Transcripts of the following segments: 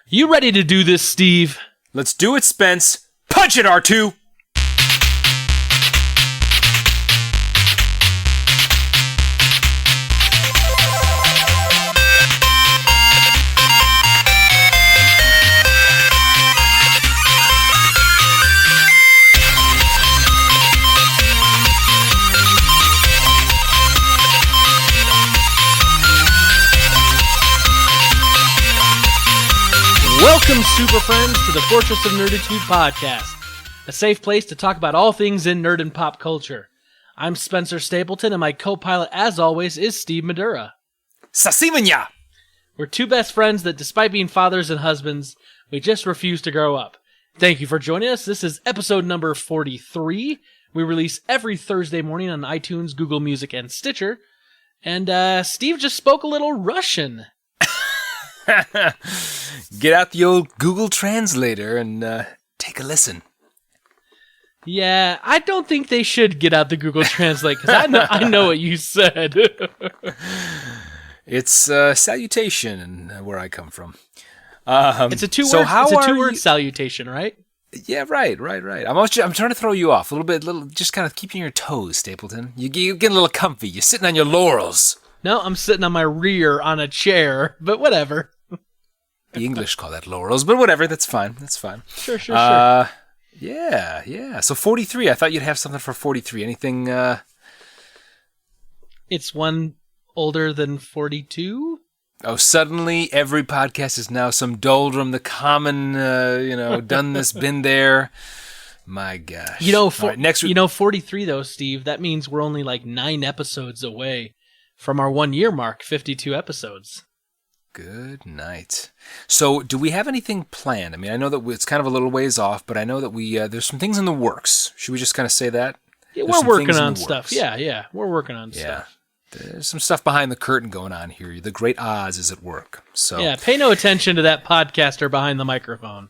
You ready to do this, Steve? Let's do it, Spence. Punch it, R2! Welcome, super friends, to the Fortress of Nerditude podcast, a safe place to talk about all things in nerd and pop culture. I'm Spencer Stapleton, and my co-pilot, as always, is Steve Madura. Sasimanya! We're two best friends that, despite being fathers and husbands, we just refuse to grow up. Thank you for joining us. This is episode number 43. We release every Thursday morning on iTunes, Google Music, and Stitcher. And Steve just spoke a little Russian. Get out the old Google Translator and take a listen. Yeah, I don't think they should get out the Google Translate, because I know what you said. It's salutation, where I come from. It's a two-word salutation, right? Yeah, right. I'm trying to throw you off a little bit, just kind of keeping your toes, Stapleton. You're getting a little comfy. You're sitting on your laurels. No, I'm sitting on my rear on a chair, but whatever. The English call that laurels, but whatever. That's fine. Sure. Yeah. So 43. I thought you'd have something for 43. Anything? It's one older than 42. Oh, suddenly every podcast is now some doldrum. The common, done this, been there. My gosh. Next week. 43 though, Steve. That means we're only like 9 episodes away from our 1 year mark. 52 episodes. Good night. So, do we have anything planned? I mean, I know that it's kind of a little ways off, but I know that there's some things in the works. Should we just kind of say that? Yeah, we're working on stuff. Yeah, we're working on stuff. There's some stuff behind the curtain going on here. The Great Oz is at work. So yeah, pay no attention to that podcaster behind the microphone.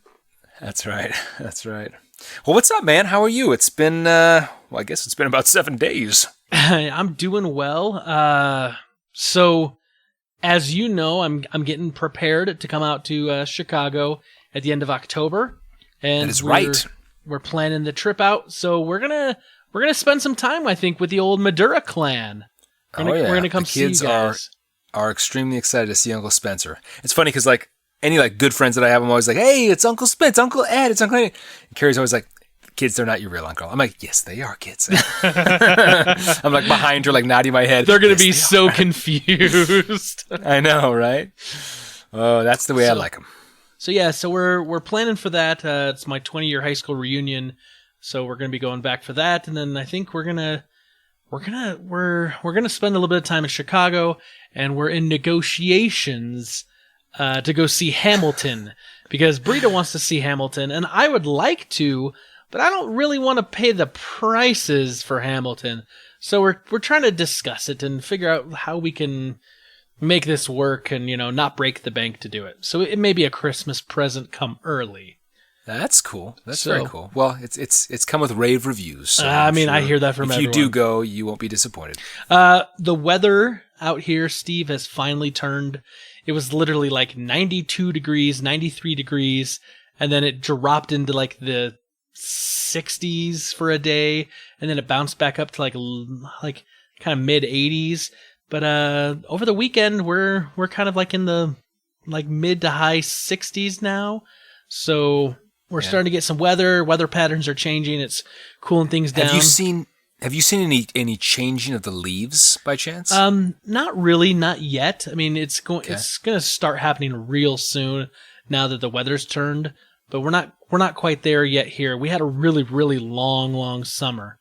That's right. Well, what's up, man? How are you? It's been, I guess it's been about 7 days. I'm doing well. So, as you know, I'm getting prepared to come out to Chicago at the end of October, and that is right. We're planning the trip out, so we're gonna spend some time, I think, with the old Madura clan. We're gonna come see you guys. The kids are extremely excited to see Uncle Spencer. It's funny because any good friends that I have, I'm always like, "Hey, it's Uncle Spence, Uncle Ed, it's Uncle Ed." And Carrie's always like, "Kids, they're not your real uncle." I'm like, "Yes, they are, kids." I'm like behind her, like nodding my head. They're going to be so confused. I know, right? Oh, that's the way I like them. So we're planning for that. It's my 20-year high school reunion, so we're going to be going back for that, and then I think we're gonna spend a little bit of time in Chicago, and we're in negotiations to go see Hamilton because Brita wants to see Hamilton, and I would like to. But I don't really want to pay the prices for Hamilton. So we're trying to discuss it and figure out how we can make this work and, not break the bank to do it. So it may be a Christmas present come early. That's cool. That's very cool. Well, it's come with rave reviews. So I hear that from everyone. If you do go, you won't be disappointed. The weather out here, Steve, has finally turned. It was literally like 92 degrees, 93 degrees, and then it dropped into like the 60s for a day, and then it bounced back up to like kind of mid 80s. But over the weekend we're kind of like in the mid to high 60s now. So we're starting to get some weather patterns are changing. It's cooling things down. Have you seen any changing of the leaves by chance? Not really, not yet. I mean, it's going to start happening real soon now that the weather's turned. But we're not quite there yet here. We had a really, really long summer.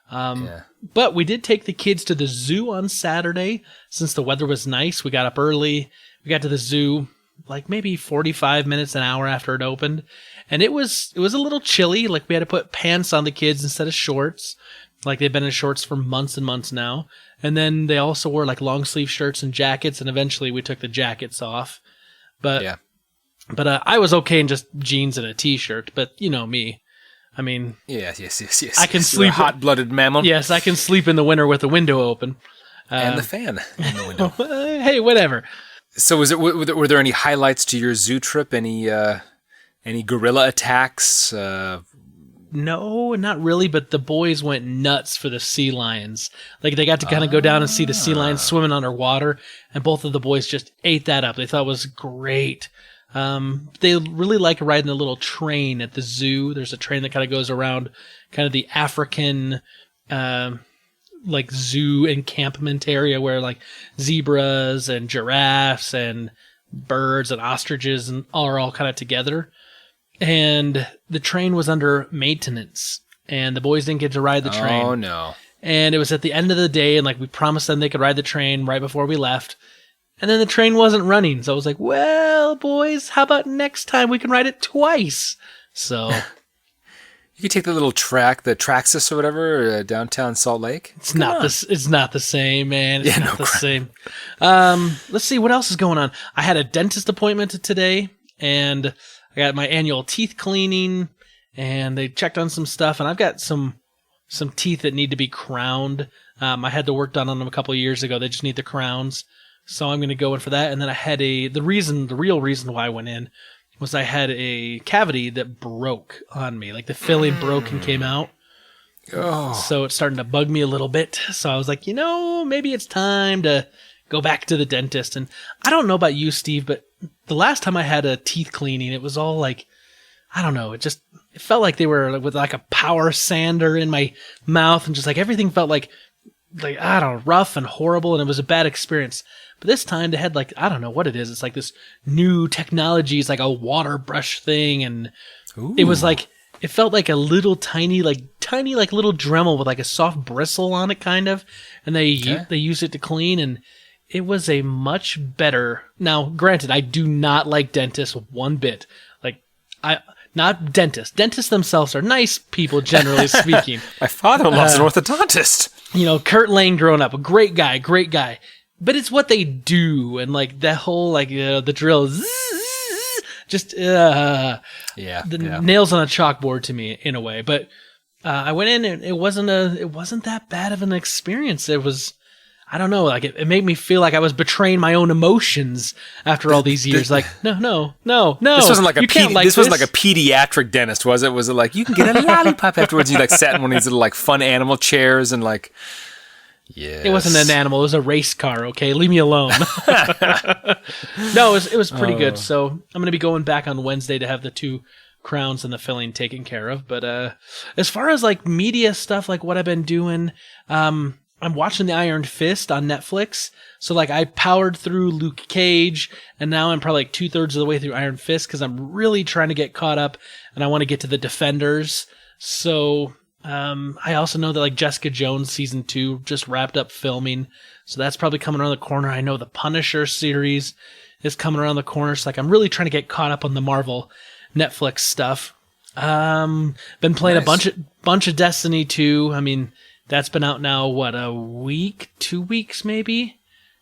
But we did take the kids to the zoo on Saturday. Since the weather was nice, we got up early. We got to the zoo like maybe 45 minutes, an hour after it opened. And it was a little chilly. Like we had to put pants on the kids instead of shorts. Like they've been in shorts for months and months now. And then they also wore like long sleeve shirts and jackets. And eventually we took the jackets off. But I was okay in just jeans and a t-shirt, but you know me. I mean... Yes. I can sleep... You're a hot-blooded mammal. Yes, I can sleep in the winter with the window open. And the fan in the window. Hey, whatever. So were there any highlights to your zoo trip? Any gorilla attacks? No, not really, but the boys went nuts for the sea lions. Like, they got to kind of go down and see the sea lions swimming underwater, and both of the boys just ate that up. They thought it was great. They really like riding a little train at the zoo. There's a train that kind of goes around kind of the African, like, zoo encampment area where, like, zebras and giraffes and birds and ostriches are all kind of together. And the train was under maintenance, and the boys didn't get to ride the train. Oh, no. And it was at the end of the day, and like we promised them they could ride the train right before we left. And then the train wasn't running. So I was like, well, boys, how about next time we can ride it twice? So you could take the little track, the Traxxas or whatever, downtown Salt Lake. It's not the same, man. It's not the same. Let's see what else is going on. I had a dentist appointment today, and I got my annual teeth cleaning, and they checked on some stuff, and I've got some teeth that need to be crowned. I had the work done on them a couple of years ago. They just need the crowns. So I'm going to go in for that. And then I had the real reason why I went in was I had a cavity that broke on me. Like, the filling broke and came out. Oh. So it's starting to bug me a little bit. So I was like, maybe it's time to go back to the dentist. And I don't know about you, Steve, but the last time I had a teeth cleaning, it was all like, I don't know, it felt like they were with like a power sander in my mouth, and just like everything felt like I don't know, rough and horrible, and it was a bad experience. But this time they had like, I don't know what it is. It's like this new technology. It's like a water brush thing, and it was like, it felt like a little tiny little Dremel with like a soft bristle on it, kind of, and they use it to clean, and it was a much better. Now, granted, I do not like dentists one bit. Not dentists. Dentists themselves are nice people, generally speaking. My father-in-law's an orthodontist. Kurt Lane growing up, a great guy. But it's what they do, and like that whole the drill, just nails on a chalkboard to me in a way. But I went in, and it wasn't that bad of an experience. It was. I don't know, like it made me feel like I was betraying my own emotions after all these years. Like, no. This wasn't like this wasn't like a pediatric dentist, was it? Was it like you can get a lollipop afterwards? You like sat in one of these little like fun animal chairs and like, yeah. It wasn't an animal; it was a race car. Okay, leave me alone. No, it was pretty good. So I'm going to be going back on Wednesday to have the 2 crowns and the filling taken care of. But as far as like media stuff, like what I've been doing, I'm watching the Iron Fist on Netflix. So like I powered through Luke Cage, and now I'm probably like 2/3 of the way through Iron Fist because I'm really trying to get caught up, and I want to get to the Defenders. So I also know that like Jessica Jones season 2 just wrapped up filming, so that's probably coming around the corner. I know the Punisher series is coming around the corner. So like I'm really trying to get caught up on the Marvel Netflix stuff. Been playing a bunch of Destiny 2. I mean, that's been out now, what, a week? 2 weeks, maybe?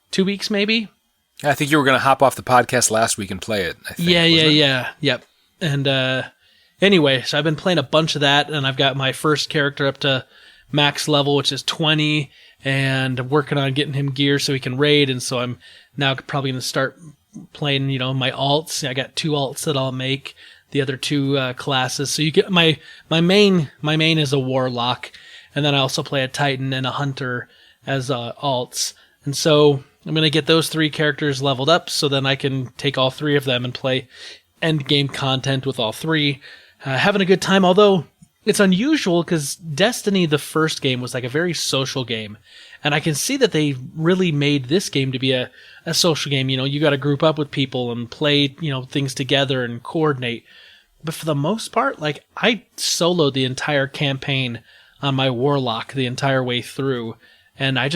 2 weeks, maybe? I think you were going to hop off the podcast last week and play it, I think. Yeah. Yep. And anyway, so I've been playing a bunch of that, and I've got my first character up to max level, which is 20, and working on getting him gear so he can raid, and so I'm now probably going to start playing, my alts. I got 2 alts that I'll make, the other 2 classes. So you get my main is a warlock, and then I also play a Titan and a Hunter as alts. And so I'm going to get those 3 characters leveled up so then I can take all 3 of them and play end game content with all 3. Having a good time, although it's unusual because Destiny, the first game, was like a very social game. And I can see that they really made this game to be a social game. You got to group up with people and play, things together and coordinate. But for the most part, like I soloed the entire campaign on my warlock the entire way through, and I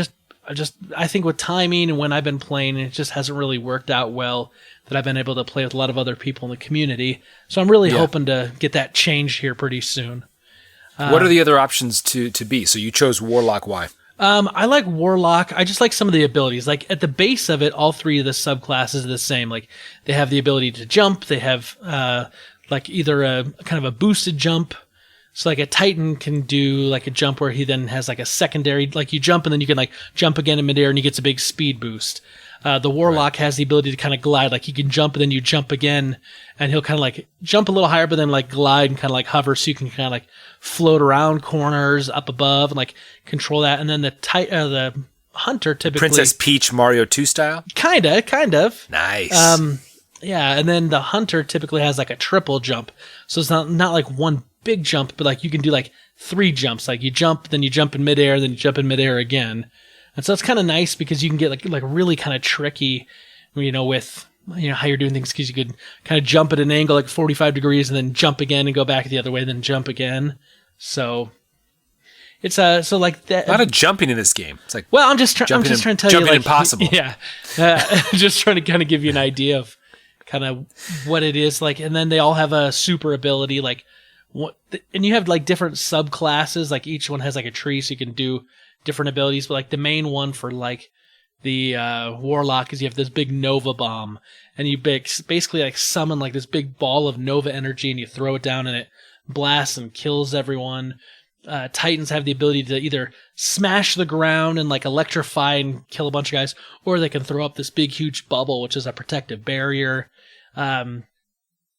think with timing and when I've been playing, it just hasn't really worked out well that I've been able to play with a lot of other people in the community. So I'm really hoping to get that changed here pretty soon. What are the other options to be? So you chose warlock. Why? I like warlock. I just like some of the abilities. Like at the base of it, all 3 of the subclasses are the same. Like they have the ability to jump. They have like either a kind of a boosted jump. So like a Titan can do like a jump where he then has like a secondary, like you jump and then you can like jump again in midair and he gets a big speed boost. The Warlock has the ability to kind of glide, like he can jump and then you jump again, and he'll kind of like jump a little higher, but then like glide and kind of like hover, so you can kind of like float around corners up above and like control that. And then the Hunter typically Princess Peach Mario 2 style. Kind of. Nice. Yeah, and then the Hunter typically has like a triple jump, so it's not like one big jump, but like you can do like 3 jumps. Like you jump, then you jump in midair, then you jump in midair again. And so it's kind of nice because you can get like really kind of tricky, with how you're doing things, because you could kind of jump at an angle like 45 degrees and then jump again and go back the other way, then jump again. So it's so like that. A lot of jumping in this game. It's like, well, I'm just trying to tell you, jumping like, impossible. Yeah, just trying to kind of give you an idea of kind of what it is like. And then they all have a super ability, like and you have like different subclasses. Like each one has like a tree, so you can do different abilities. But like the main one for like the Warlock is you have this big Nova Bomb, and you basically like summon like this big ball of Nova energy, and you throw it down, and it blasts and kills everyone. Titans have the ability to either smash the ground and like electrify and kill a bunch of guys, or they can throw up this big huge bubble, which is a protective barrier.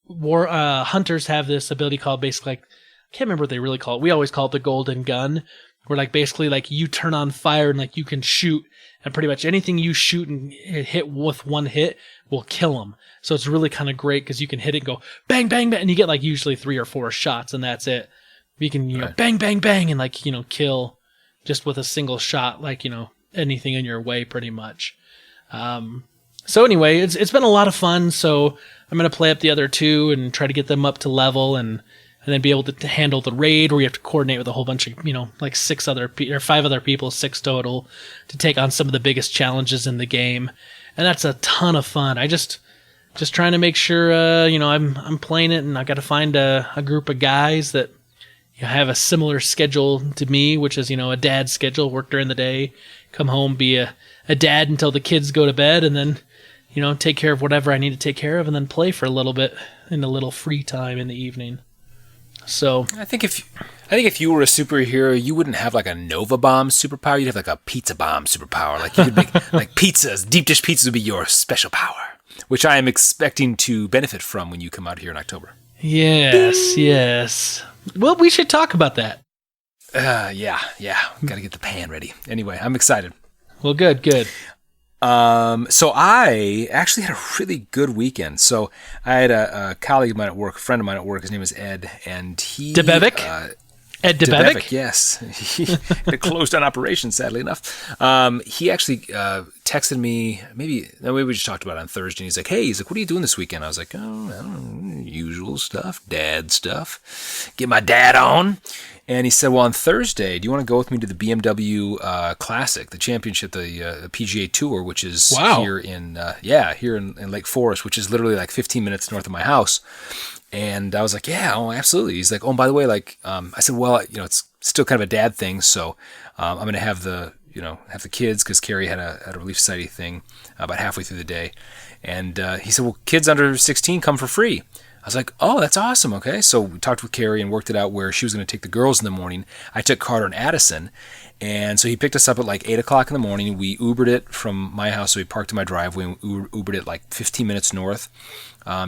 Hunters have this ability called basically like, I can't remember what they really call it. We always call it the golden gun, where like basically like you turn on fire and like you can shoot, and pretty much anything you shoot and hit with one hit will kill them. So it's really kind of great because you can hit it and go bang, bang, bang, and you get like usually 3 or 4 shots, and that's it. You can, right. Bang, bang, bang, and like, kill just with a single shot, like, anything in your way pretty much. So anyway, it's been a lot of fun. So I'm going to play up the other 2 and try to get them up to level, and then be able to handle the raid where you have to coordinate with a whole bunch of, like 5 other people, 6 total, to take on some of the biggest challenges in the game. And that's a ton of fun. I just trying to make sure, I'm playing it, and I've got to find a group of guys that have a similar schedule to me, which is, a dad's schedule, work during the day, come home, be a dad until the kids go to bed, and then, take care of whatever I need to take care of, and then play for a little bit in a little free time in the evening. So I think if you were a superhero, you wouldn't have like a Nova Bomb superpower. You'd have like a Pizza Bomb superpower. Like you could make like pizzas. Deep dish pizzas would be your special power, which I am expecting to benefit from when you come out here in October. Yes. Well, we should talk about that. Yeah. Got to get the pan ready. Anyway, I'm excited. Well, good. So I actually had a really good weekend. So I had a colleague of mine at work, a friend of mine at work. His name is Ed, and he DeBevic? Ed DeBevic? Yes. He had a closed down operation, sadly enough. He actually texted me, maybe we just talked about it on Thursday, and he's like, what are you doing this weekend? I was like, I don't know, usual stuff, dad stuff. Get my dad on. And he said, well, on Thursday, do you want to go with me to the BMW Classic, the championship, the PGA Tour, which is here in Lake Forest, which is literally like 15 minutes north of my house. And I was like, absolutely. He's like, and by the way, like, I said, well, it's still kind of a dad thing, so I'm going to have the kids, because Carrie had a Relief Society thing about halfway through the day. And he said, well, kids under 16 come for free. I was like, oh, that's awesome. Okay. So we talked with Carrie and worked it out where she was going to take the girls in the morning. I took Carter and Addison. And so he picked us up at like 8 o'clock in the morning. We Ubered it from my house. So we parked in my driveway and Ubered it like 15 minutes north.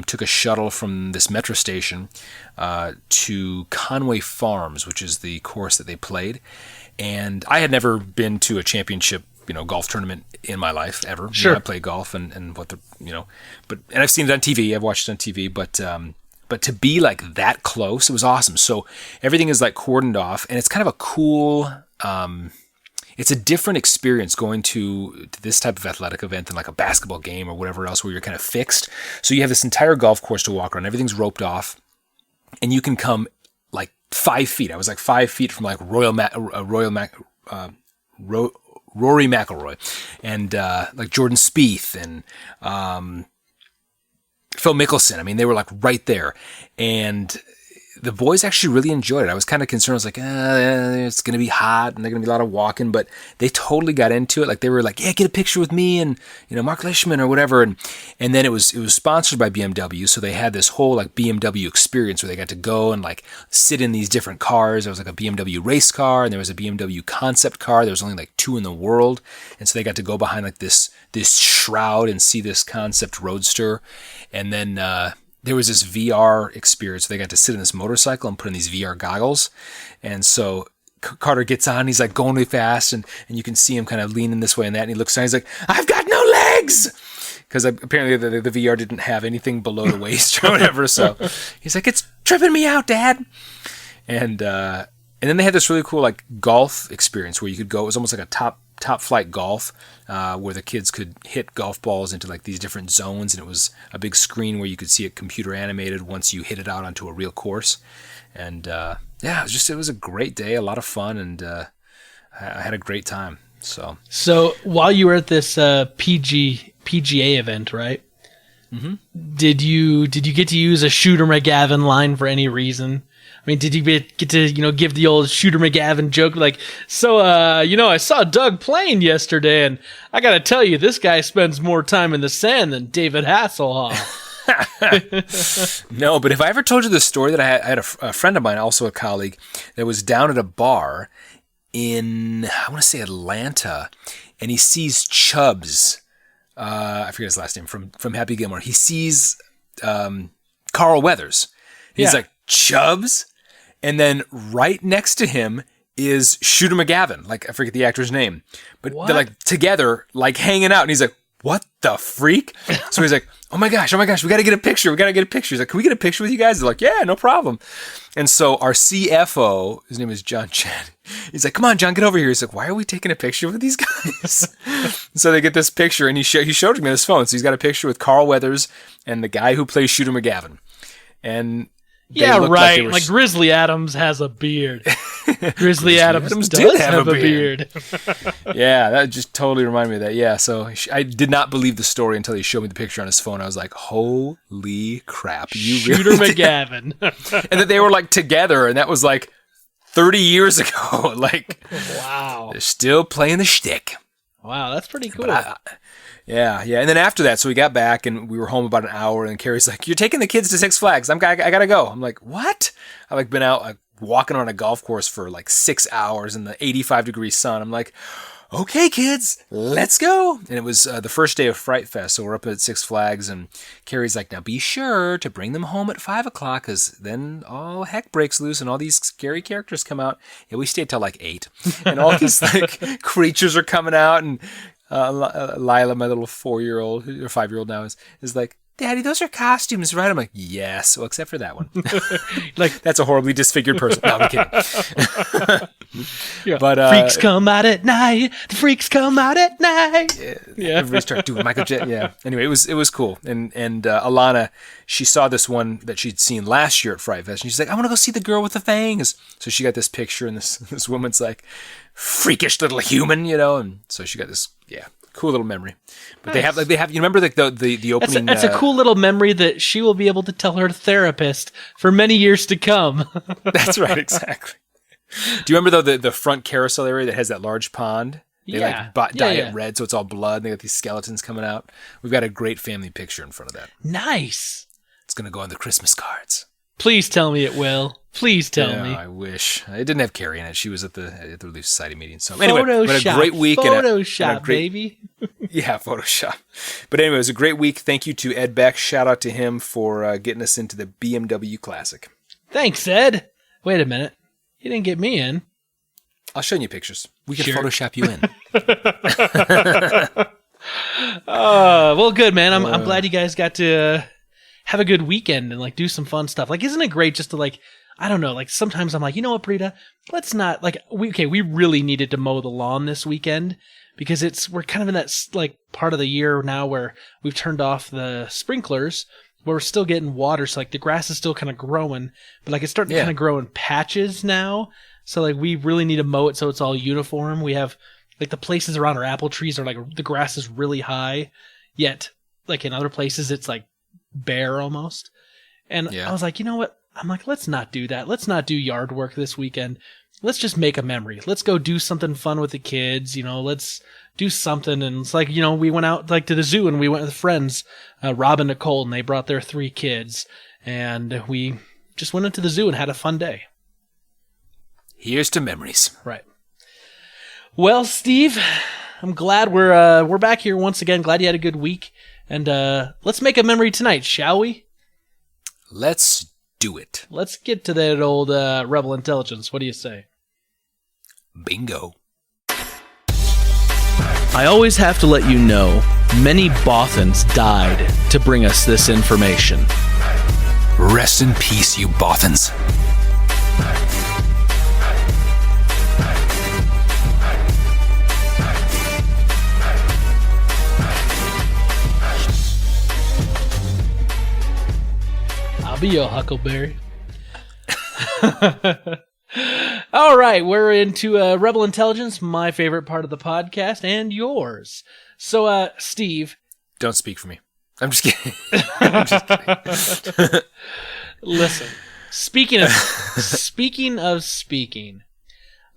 Took a shuttle from this metro station to Conway Farms, which is the course that they played. And I had never been to a championship, golf tournament in my life ever. Sure. I play golf and I've seen it on TV. I've watched it on TV, but to be like that close, it was awesome. So everything is like cordoned off, and it's kind of a cool, it's a different experience going to this type of athletic event than like a basketball game or whatever else where you're kind of fixed. So you have this entire golf course to walk around. Everything's roped off, and you can come like 5 feet. I was like 5 feet from like Rory McIlroy and like Jordan Spieth and Phil Mickelson. I mean, they were like right there. And the boys actually really enjoyed it. I was kind of concerned. I was like, it's going to be hot and there's going to be a lot of walking, but they totally got into it. Like they were like, yeah, get a picture with me and, Mark Leishman or whatever. And then it was sponsored by BMW. So they had this whole like BMW experience where they got to go and like sit in these different cars. There was like a BMW race car and there was a BMW concept car. There was only like 2 in the world. And so they got to go behind like this shroud and see this concept roadster. And then, there was this VR experience. They got to sit in this motorcycle and put in these VR goggles. And so Carter gets on, he's like going really fast and you can see him kind of leaning this way and that. And he looks down, he's like, I've got no legs. Because apparently the VR didn't have anything below the waist or whatever. So he's like, it's tripping me out, Dad. And then they had this really cool like golf experience where you could go. It was almost like a top flight golf where the kids could hit golf balls into like these different zones, and it was a big screen where you could see it computer animated once you hit it out onto a real course. And it was a great day, a lot of fun, and I had a great time. So while you were at this PGA event, right? Mm-hmm. Did you get to use a Shooter McGavin line for any reason? I mean, did you get to, give the old Shooter McGavin joke like, so, I saw Doug playing yesterday, and I got to tell you, this guy spends more time in the sand than David Hasselhoff. No, but if I ever told you the story that I had a friend of mine, also a colleague, that was down at a bar in, I want to say Atlanta, and he sees Chubbs. I forget his last name, from Happy Gilmore. He sees Carl Weathers. He's like, Chubbs? And then right next to him is Shooter McGavin. Like, I forget the actor's name. But they're like together, like hanging out. And he's like, what the freak? So he's like, oh my gosh, we got to get a picture. He's like, can we get a picture with you guys? They're like, yeah, no problem. And so our CFO, his name is John Chen. He's like, come on, John, get over here. He's like, why are we taking a picture with these guys? So they get this picture, and he showed me on his phone. So he's got a picture with Carl Weathers and the guy who plays Shooter McGavin. And yeah, right. Like Grizzly Adams has a beard. Grizzly Adams does have a beard. Yeah, that just totally reminded me of that. Yeah, so I did not believe the story until he showed me the picture on his phone. I was like, holy crap. Shooter McGavin. And that they were like together, and that was like 30 years ago. Like, wow. They're still playing the shtick. Wow, that's pretty cool. Yeah. And then after that, so we got back and we were home about an hour, and Carrie's like, you're taking the kids to Six Flags. I gotta go. I'm like, what? I've like been out walking on a golf course for like 6 hours in the 85-degree sun. I'm like, okay, kids, let's go. And it was the first day of Fright Fest. So we're up at Six Flags, and Carrie's like, now be sure to bring them home at 5 o'clock, because then all heck breaks loose and all these scary characters come out. Yeah, we stayed till like 8. And all these like creatures are coming out, and Lila, my little 4-year-old or 5-year-old now, is like, Daddy, those are costumes, right? I'm like, yes, well, except for that one. Like, that's a horribly disfigured person. No, I'm kidding. Yeah. But freaks come out at night. The freaks come out at night. Yeah. Everybody started doing Michael J. Yeah. Anyway, it was cool. And Alana, she saw this one that she'd seen last year at Fright Fest, and she's like, I want to go see the girl with the fangs. So she got this picture, and this woman's like, freakish little human, and so she got this, cool little memory. But nice. they have. You remember the opening? That's a cool little memory that she will be able to tell her therapist for many years to come. That's right, exactly. Do you remember though the front carousel area that has that large pond? They dye it red, so it's all blood. And they got these skeletons coming out. We've got a great family picture in front of that. Nice. It's gonna go on the Christmas cards. Please tell me it will. Please tell me. I wish. It didn't have Carrie in it. She was at the Relief Society meeting. So anyway, but a great week. Photoshop, baby. Yeah, Photoshop. But anyway, it was a great week. Thank you to Ed Beck. Shout out to him for getting us into the BMW Classic. Thanks, Ed. Wait a minute. You didn't get me in. I'll show you pictures. We can Photoshop you in. Well, good, man. I'm glad you guys got to have a good weekend and like do some fun stuff. Like, isn't it great just to like, I don't know, like sometimes I'm like, you know what, Brita, let's not like, we really needed to mow the lawn this weekend because we're kind of in that like part of the year now where we've turned off the sprinklers, where we're still getting water. So like the grass is still kind of growing, but like it's starting to kind of grow in patches now. So like we really need to mow it so it's all uniform. We have like the places around our apple trees are like the grass is really high, yet like in other places it's like bare almost. And I was like, you know what? I'm like, let's not do that. Let's not do yard work this weekend. Let's just make a memory. Let's go do something fun with the kids. Let's do something. And it's like, we went out like to the zoo and we went with friends, Rob and Nicole, and they brought their 3 kids. And we just went into the zoo and had a fun day. Here's to memories. Right. Well, Steve, I'm glad we're back here once again. Glad you had a good week. And let's make a memory tonight, shall we? Let's do it. Let's get to that old Rebel Intelligence. What do you say? Bingo. I always have to let you know, many Bothans died to bring us this information. Rest in peace, you Bothans. I'll be your Huckleberry. All right, we're into Rebel Intelligence, my favorite part of the podcast, and yours. So, Steve. Don't speak for me. I'm just kidding. I'm just kidding. Listen, speaking of speaking,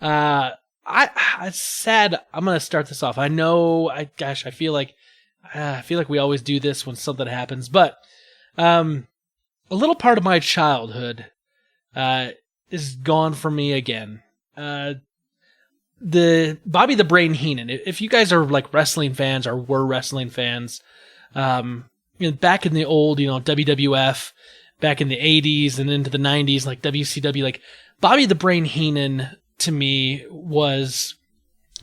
it's sad. I'm gonna start this off. I know. I feel like we always do this when something happens, but a little part of my childhood is gone from me again. The Bobby the Brain Heenan. If you guys are like wrestling fans or were wrestling fans, back in the old, WWF, back in the 80s and into the 90s, like WCW, like Bobby the Brain Heenan to me was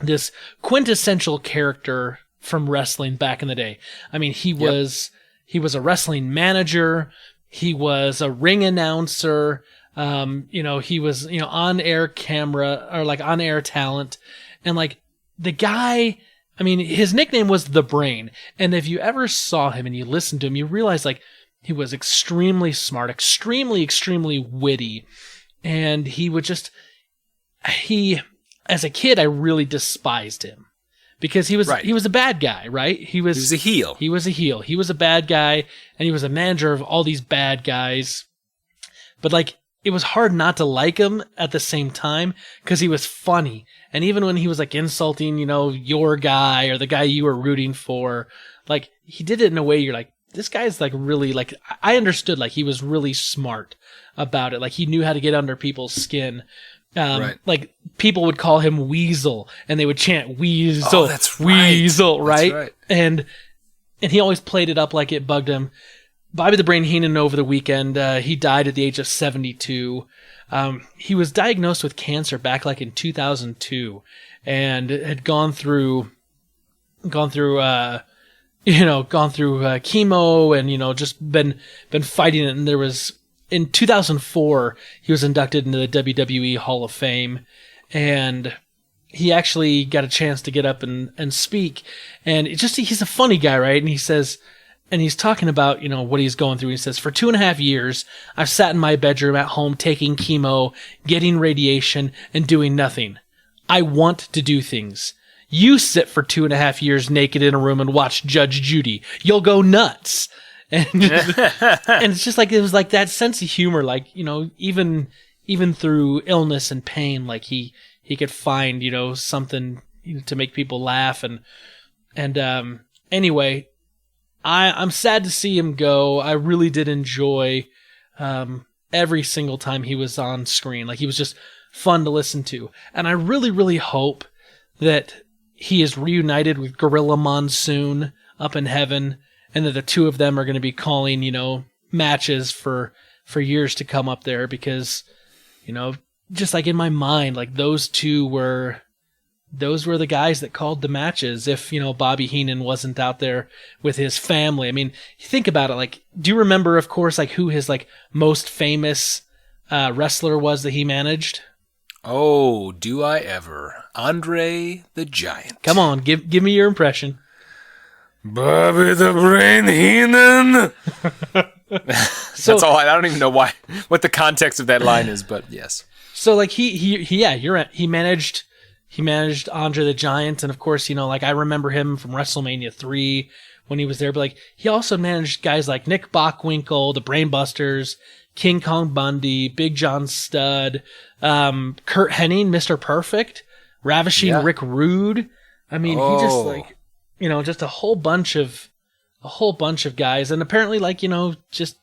this quintessential character from wrestling back in the day. I mean, he was a wrestling manager. He was a ring announcer. He was, on-air camera or like on-air talent. And like the guy, I mean, his nickname was The Brain. And if you ever saw him and you listened to him, you realize like he was extremely smart, extremely, extremely witty. And he would as a kid, I really despised him because he was a bad guy, right? He was a heel. He was a heel. He was a bad guy and he was a manager of all these bad guys. But like, it was hard not to like him at the same time because he was funny. And even when he was like insulting, your guy or the guy you were rooting for, like he did it in a way you're like, this guy's like really like, I understood like he was really smart about it. Like he knew how to get under people's skin. Like people would call him Weasel and they would chant Weasel, oh, that's right. Weasel, right? That's right. And he always played it up like it bugged him. Bobby the Brain Heenan over the weekend, he died at the age of 72. He was diagnosed with cancer back like in 2002 and had gone through chemo and, just been fighting it. And there was, in 2004, he was inducted into the WWE Hall of Fame and he actually got a chance to get up and speak. And he's a funny guy, right? And he says, and he's talking about, what he's going through. He says, for 2.5 years, I've sat in my bedroom at home taking chemo, getting radiation, and doing nothing. I want to do things. You sit for 2.5 years naked in a room and watch Judge Judy. You'll go nuts. And, and it's just like, it was like that sense of humor, like, even through illness and pain, like he could find, something to make people laugh. And anyway, I'm sad to see him go. I really did enjoy every single time he was on screen. Like he was just fun to listen to. And I really, really hope that he is reunited with Gorilla Monsoon up in heaven and that the two of them are going to be calling, matches for years to come up there because, just like in my mind, like those were the guys that called the matches if, Bobby Heenan wasn't out there with his family. I mean, think about it. Like, do you remember, of course, like who his like most famous wrestler was that he managed? Oh, do I ever. Andre the Giant. Come on, give me your impression. Bobby the Brain Heenan. So, that's all. I don't even know what the context of that line is, but yes. So like you're right. He managed Andre the Giant, and of course, like I remember him from WrestleMania 3 when he was there, but like he also managed guys like Nick Bockwinkel, the Brainbusters, King Kong Bundy, Big John Studd, Kurt Hennig, Mr. Perfect, Ravishing Rick Rude. I mean, he just like, just a whole bunch of guys. And apparently like, just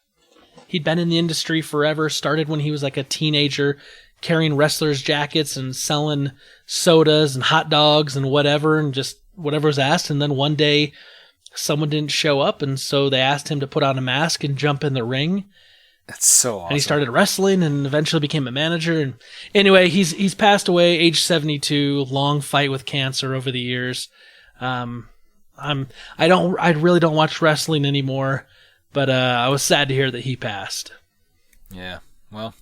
he'd been in the industry forever, started when he was like a teenager, carrying wrestlers' jackets and selling sodas and hot dogs and whatever, and just whatever was asked. And then one day someone didn't show up, and so they asked him to put on a mask and jump in the ring. That's so awesome. And he started wrestling and eventually became a manager. And anyway, he's passed away, age 72, long fight with cancer over the years. I really don't watch wrestling anymore, but I was sad to hear that he passed. Yeah, well,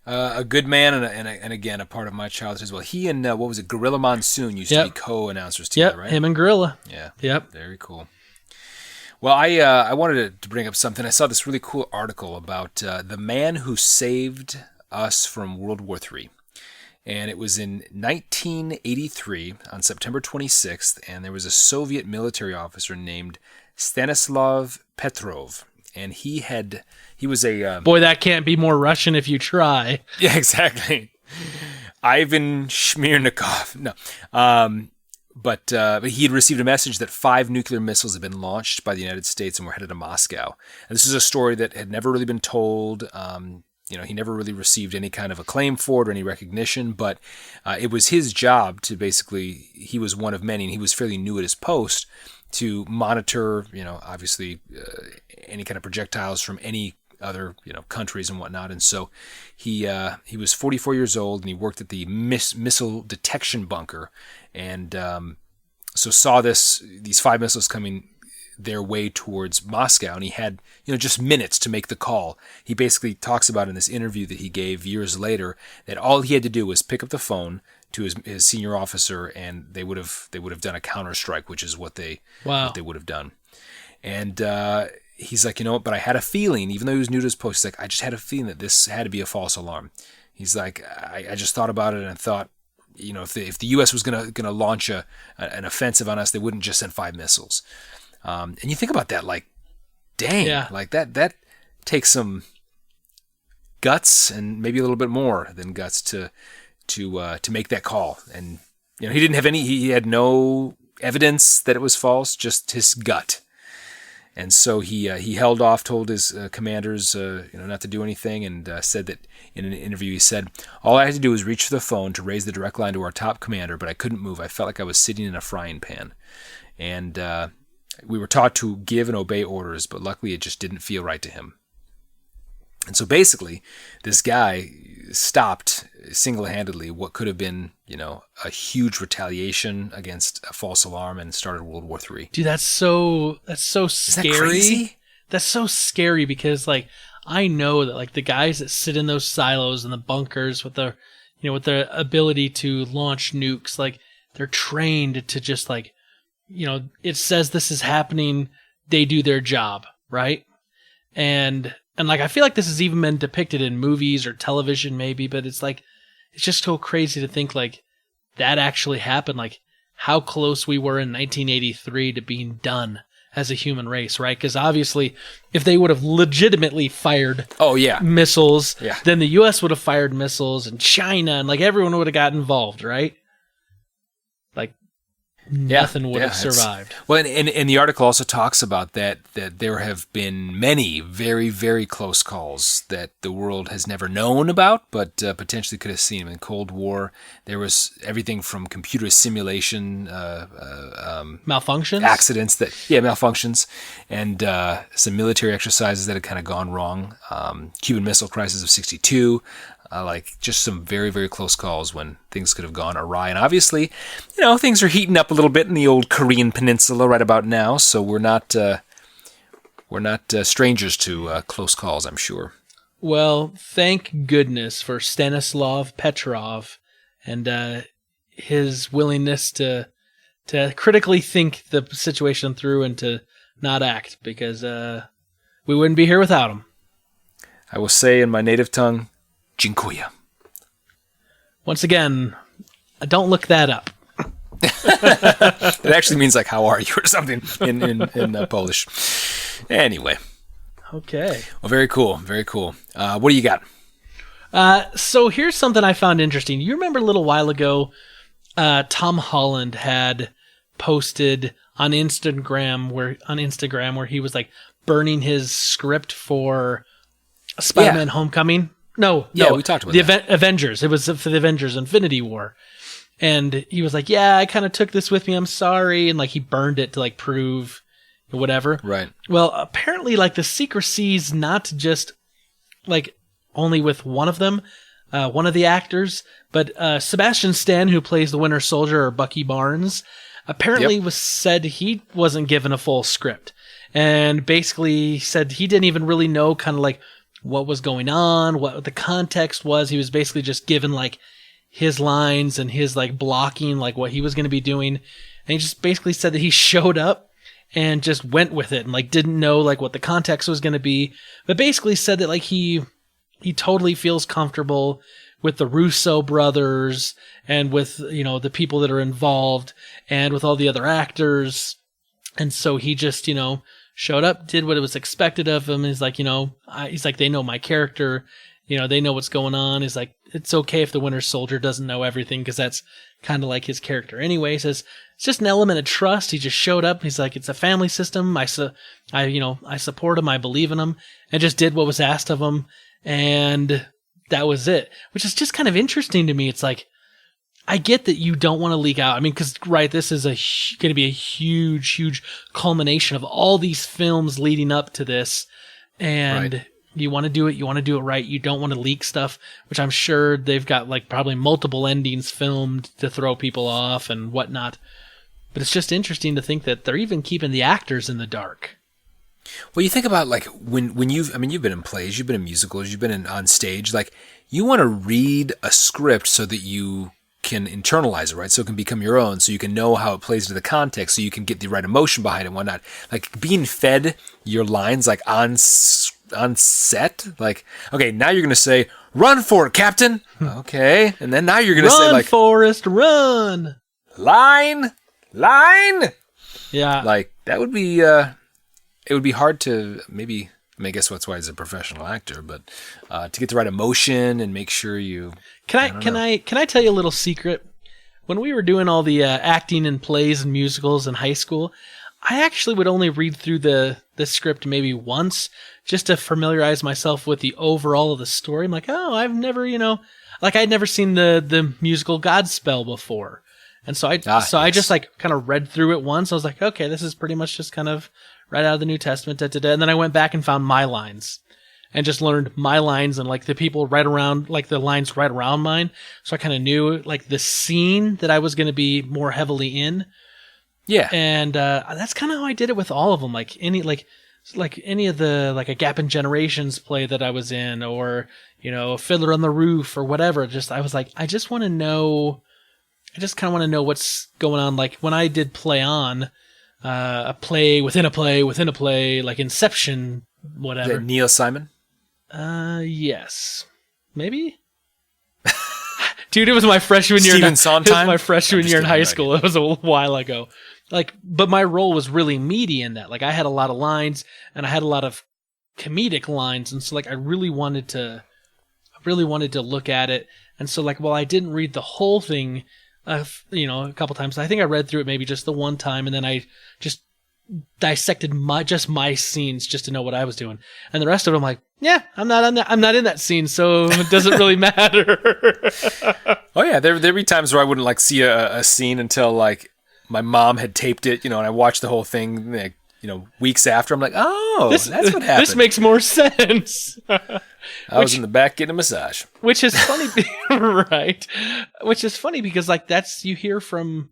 a good man and again a part of my childhood as well. He and what was it, Gorilla Monsoon used to be co-announcers together, right? Him and Gorilla. Yeah. Yep. Very cool. Well, I wanted to bring up something. I saw this really cool article about the man who saved us from World War III. And it was in 1983 on September 26th, and there was a Soviet military officer named Stanislav Petrov. And he was a... Boy, that can't be more Russian if you try. Yeah, exactly. Ivan Smirnikov. No. But he had received a message that 5 nuclear missiles had been launched by the United States and were headed to Moscow. And this is a story that had never really been told. He never really received any kind of acclaim for it or any recognition, but it was his job to basically, he was one of many, and he was fairly new at his post, to monitor, obviously any kind of projectiles from any other, countries and whatnot. And so he was 44 years old, and he worked at the missile detection bunker, and so saw these 5 missiles coming their way towards Moscow, and he had just minutes to make the call. He basically talks about in this interview that he gave years later that all he had to do was pick up the phone to his senior officer, and they would have done a counterstrike, which is what they would have done. And he's like, but I had a feeling, even though he was new to his post, he's like, I just had a feeling that this had to be a false alarm. He's like, I just thought about it and thought, if the U.S. was gonna launch an offensive on us, they wouldn't just send 5 missiles. And you think about that, like, dang, like that takes some guts and maybe a little bit more than guts to make that call. And he had no evidence that it was false, just his gut. And so he held off, told his commanders not to do anything, and said that in an interview he said, all I had to do was reach for the phone to raise the direct line to our top commander, but I couldn't move. I felt like I was sitting in a frying pan. And we were taught to give and obey orders, but luckily it just didn't feel right to him. And so basically, this guy stopped single-handedly what could have been, a huge retaliation against a false alarm, and started World War III. Dude, that's so scary. Is that crazy? That's so scary because, like, I know that, like, the guys that sit in those silos and the bunkers with their, with their ability to launch nukes, like, they're trained to just, like, it says this is happening, they do their job, right? And like, I feel like this has even been depicted in movies or television maybe, but it's like, it's just so crazy to think like that actually happened, like how close we were in 1983 to being done as a human race, right? Because obviously, if they would have legitimately fired missiles, then the U.S. would have fired missiles, and China, and like everyone would have got involved, right? Like, nothing would have survived. Well, and the article also talks about that there have been many very, very close calls that the world has never known about, but potentially could have seen. In the Cold War, there was everything from computer simulation, malfunctions, accidents malfunctions, and some military exercises that had kind of gone wrong. Cuban Missile Crisis of '62. Like just some very, very close calls when things could have gone awry. And obviously, things are heating up a little bit in the old Korean peninsula right about now. So we're not strangers to close calls, I'm sure. Well, thank goodness for Stanislav Petrov and his willingness to critically think the situation through and to not act, because we wouldn't be here without him. I will say in my native tongue, Dziękuję. Once again, don't look that up. It actually means like "how are you" or something in Polish. Anyway, Okay. Well, very cool. Very cool. What do you got? So here's something I found interesting. You remember a little while ago, Tom Holland had posted on Instagram where he was like burning his script for Spider-Man Homecoming. No, we talked about the Avengers. It was for the Avengers Infinity War. And he was like, yeah, I kind of took this with me. I'm sorry. And like he burned it to like prove whatever. Right. Well, apparently like the secrecy's not just like only with one of them, one of the actors, but Sebastian Stan, who plays the Winter Soldier, or Bucky Barnes, apparently was said he wasn't given a full script, and basically said he didn't even really know kind of like what was going on, what the context was. He was basically just given like his lines and his like blocking, like what he was going to be doing, and he just basically said that he showed up and just went with it and like didn't know like what the context was going to be, but basically said that like he totally feels comfortable with the Russo brothers and with, the people that are involved and with all the other actors. And so he just, showed up, did what was expected of him. He's like, he's like, they know my character, they know what's going on. He's like, it's okay if the Winter Soldier doesn't know everything because that's kind of like his character anyway. He says, it's just an element of trust. He just showed up. He's like, it's a family system. I support him. I believe in him, and just did what was asked of him. And that was it, which is just kind of interesting to me. It's like, I get that you don't want to leak out. I mean, because, right, this is going to be a huge, huge culmination of all these films leading up to this. And you want to do it. You want to do it right. You don't want to leak stuff, which I'm sure they've got like probably multiple endings filmed to throw people off and whatnot. But it's just interesting to think that they're even keeping the actors in the dark. Well, you think about like when you've been in plays, you've been in musicals, you've been on stage, like you want to read a script so that you can internalize it, right? So it can become your own, so you can know how it plays into the context, so you can get the right emotion behind it and whatnot. Like being fed your lines like on set, like, okay, now you're going to say, run for it, Captain. Okay. And then now you're going to say like, Forrest, run. Line. Yeah. Like that would be, it would be hard to maybe, I guess that's why he's a professional actor, but to get the right emotion and make sure you. Can I tell you a little secret? When we were doing all the acting in plays and musicals in high school, I actually would only read through the script maybe once just to familiarize myself with the overall of the story. I'm like, oh, I've never, I'd never seen the musical Godspell before. And so I just like kind of read through it once. I was like, okay, this is pretty much just kind of right out of the New Testament. And then I went back and found my lines and just learned my lines and like the people right around, like the lines right around mine. So I kind of knew like the scene that I was going to be more heavily in. Yeah. And that's kind of how I did it with all of them. Like any of the, like a Gap in Generations play that I was in, or, Fiddler on the Roof or whatever. I was like, I just kind of want to know what's going on. Like when I did Play On, a play within a play within a play, like Inception, whatever. Is that Neil Simon? Yes. Maybe? Dude, it was my freshman year. Stephen Sondheim? It was my freshman year in high school. It was a while ago. Like, but my role was really meaty in that. Like, I had a lot of lines, and I had a lot of comedic lines, and so like I really wanted to look at it. And so like, while I didn't read the whole thing, a couple times. I think I read through it maybe just the one time, and then I just dissected my scenes just to know what I was doing. And the rest of it, I'm like, yeah, I'm not in that scene, so it doesn't really matter. Oh yeah, there'd be times where I wouldn't like see a scene until like my mom had taped it, and I watched the whole thing, like, weeks after. I'm like, oh, that's what happened. This makes more sense. I was in the back getting a massage. Which is funny, right? Which is funny because like that's you hear from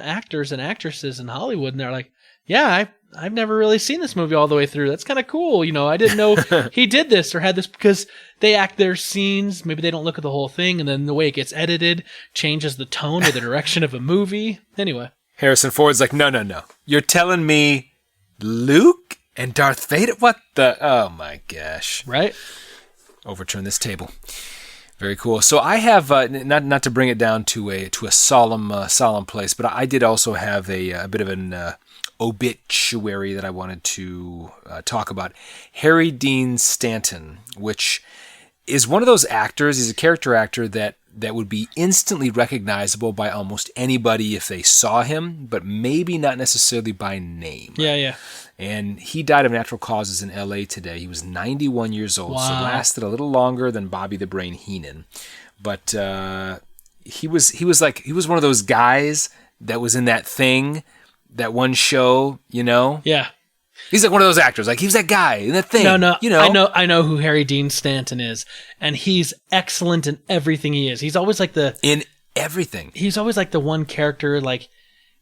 actors and actresses in Hollywood, and they're like, yeah, I've never really seen this movie all the way through. That's kind of cool. I didn't know he did this or had this, because they act their scenes. Maybe they don't look at the whole thing, and then the way it gets edited changes the tone or the direction of a movie. Anyway, Harrison Ford's like, no. You're telling me Luke and Darth Vader? What the? Oh my gosh! Right? Overturn this table. Very cool. So I have not to bring it down to a solemn place, but I did also have a bit of an obituary that I wanted to talk about. Harry Dean Stanton, which is one of those actors. He's a character actor that would be instantly recognizable by almost anybody if they saw him, but maybe not necessarily by name. Yeah. And he died of natural causes in L.A. today. He was 91 years old, so lasted a little longer than Bobby the Brain Heenan. But he was one of those guys that was in that thing, that one show, you know? Yeah. He's like one of those actors. Like, he was that guy in that thing. No, you know? I know who Harry Dean Stanton is, and he's excellent in everything he is. He's always like in everything. He's always like the one character, like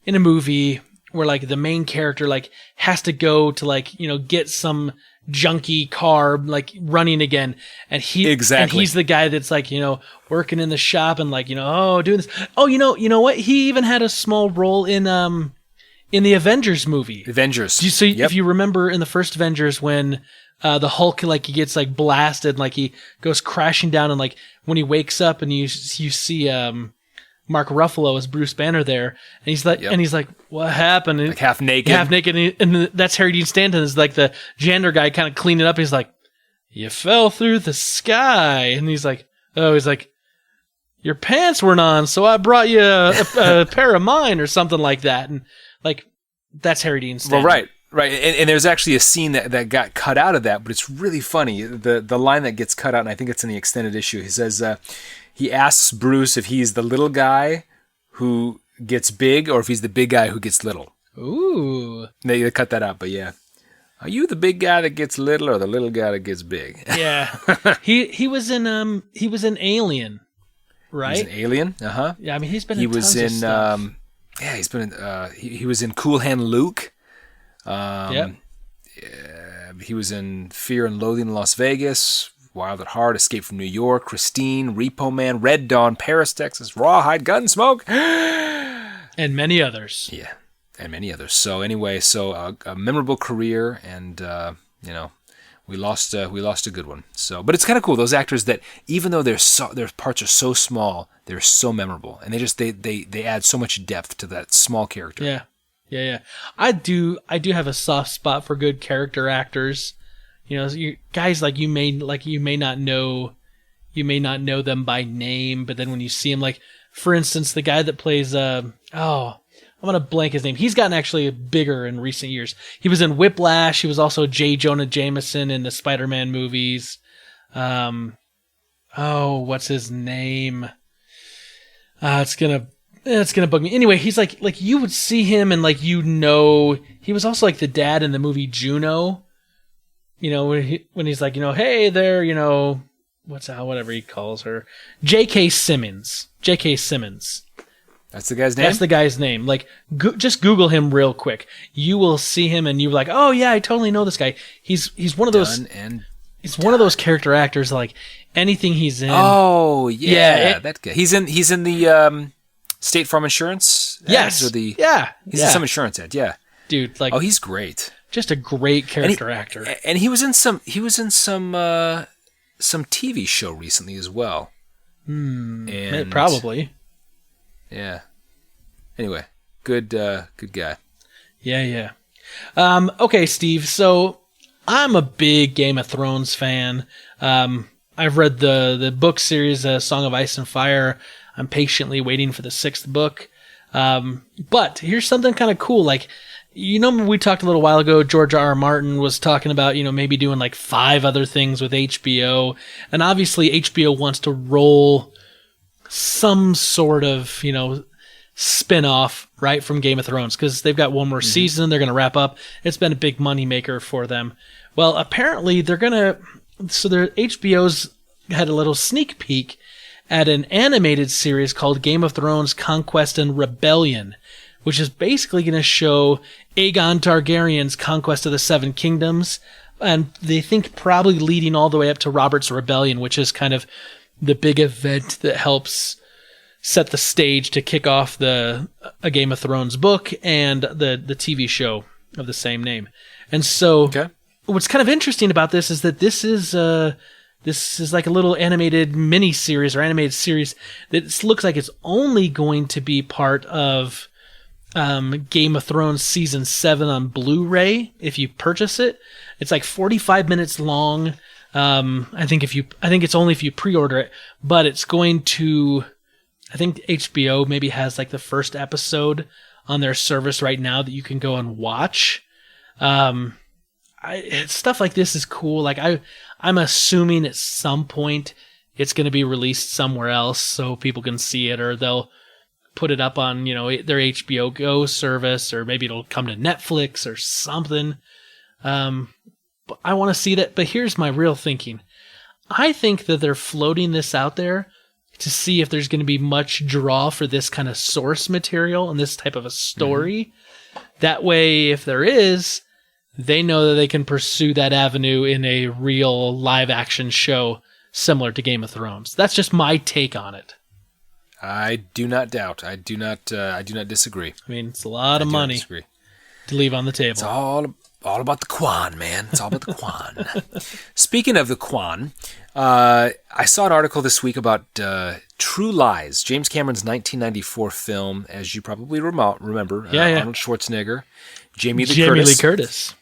in a movie where like the main character like has to go to like, you know, get some junky car like running again, and he's the guy that's like, you know, working in the shop and like, you know, doing this. Oh, you know what? He even had a small role in the Avengers movie. If you remember in the first Avengers when the Hulk like he gets like blasted, like he goes crashing down, and like when he wakes up and you see Mark Ruffalo as Bruce Banner there, and he's like, what happened? Like half naked, and that's Harry Dean Stanton is like the janitor guy, kind of cleaning up. He's like, you fell through the sky, and he's like, your pants weren't on, so I brought you a pair of mine or something like that, and like that's Harry Dean Stanton. Well, right, and there's actually a scene that got cut out of that, but it's really funny. The line that gets cut out, and I think it's in the extended issue. He says. He asks Bruce if he's the little guy who gets big or if he's the big guy who gets little. Ooh. They cut that out, but yeah. Are you the big guy that gets little or the little guy that gets big? Yeah. He was in Alien, right? He was in Alien, uh-huh. Yeah, I mean he's been in tons of stuff. He's been in he was in Cool Hand Luke. Yep. He was in Fear and Loathing in Las Vegas. Wild at Heart, Escape from New York, Christine, Repo Man, Red Dawn, Paris, Texas, Rawhide, Gunsmoke, and many others. Yeah, and many others. So anyway, a memorable career, and we lost a good one. So, but it's kind of cool, those actors that even though their parts are so small, they're so memorable, and they add so much depth to that small character. Yeah. I do have a soft spot for good character actors. You know, guys like you may not know them by name, but then when you see them, like for instance, the guy that plays I'm gonna blank his name. He's gotten actually bigger in recent years. He was in Whiplash. He was also J. Jonah Jameson in the Spider-Man movies. What's his name? It's gonna bug me. Anyway, he's like you would see him and like he was also like the dad in the movie Juno. You know, when he's like, you know, hey there, you know, whatever he calls her, J.K. Simmons. That's the guy's name? That's the guy's name. Like, just Google him real quick. You will see him, and you're like, oh yeah, I totally know this guy. He's one of those. One of those character actors. Like anything he's in. Oh yeah, that guy. He's in the State Farm Insurance. Yes. Or he's in some insurance ad. Yeah. Dude, like. Oh, he's great. Just a great character actor. And he was in some TV show recently as well. Probably. Yeah. Anyway, good guy. Yeah. Okay, Steve. So I'm a big Game of Thrones fan. I've read the book series, Song of Ice and Fire. I'm patiently waiting for the 6th book. But here's something kind of cool. Like, you know, we talked a little while ago, George R. Martin was talking about, you know, maybe doing like 5 other things with HBO. And obviously HBO wants to roll some sort of, you know, spin-off, right, from Game of Thrones, because they've got one more season. They're going to wrap up. It's been a big moneymaker for them. Well, apparently HBO's had a little sneak peek at an animated series called Game of Thrones Conquest and Rebellion, which is basically going to show Aegon Targaryen's conquest of the Seven Kingdoms, and they think probably leading all the way up to Robert's Rebellion, which is kind of the big event that helps set the stage to kick off a Game of Thrones book and the TV show of the same name. And so what's kind of interesting about this is that this is like a little animated mini-series or animated series that looks like it's only going to be part of Game of Thrones Season 7 on Blu-ray if you purchase it. It's like 45 minutes long. I think it's only if you pre-order it, but it's going to, I think HBO maybe has like the first episode on their service right now that you can go and watch. Stuff like this is cool. Like I'm assuming at some point it's going to be released somewhere else so people can see it, or they'll put it up on, their HBO Go service, or maybe it'll come to Netflix or something. But I want to see that. But here's my real thinking. I think that they're floating this out there to see if there's going to be much draw for this kind of source material and this type of a story. Mm-hmm. That way, if there is, they know that they can pursue that avenue in a real live action show similar to Game of Thrones. That's just my take on it. I do not doubt. I do not disagree. I mean, it's a lot of money to leave on the table. It's all about the Quan, man. It's all about the Quan. Speaking of the Quan, I saw an article this week about True Lies, James Cameron's 1994 film, as you probably remember. Arnold Schwarzenegger, Jamie Lee Curtis.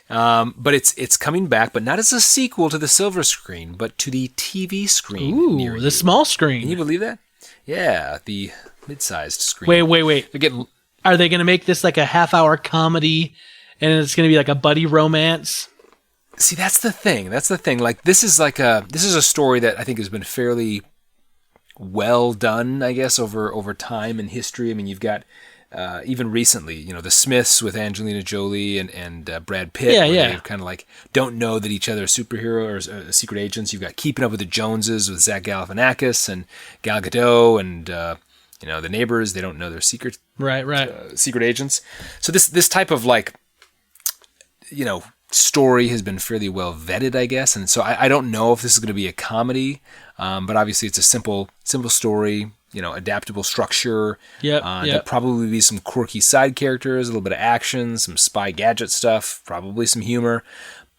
But it's coming back, but not as a sequel to the silver screen, but to the TV screen. Ooh, the small screen. Can you believe that? Yeah, the mid-sized screen. Wait. Are they going to make this like a half-hour comedy, and it's going to be like a buddy romance? See, that's the thing. Like, this is a story that I think has been fairly well done, I guess, over time and history. I mean, you've got even recently, the Smiths with Angelina Jolie and Brad Pitt. They kind of like don't know that each other are superheroes or secret agents. You've got Keeping Up with the Joneses with Zach Galifianakis and Gal Gadot, and the neighbors. They don't know they're secret agents. So this type of like story has been fairly well vetted, I guess. And so I don't know if this is going to be a comedy, but obviously it's a simple story. Adaptable structure. There'll probably be some quirky side characters, a little bit of action, some spy gadget stuff, probably some humor,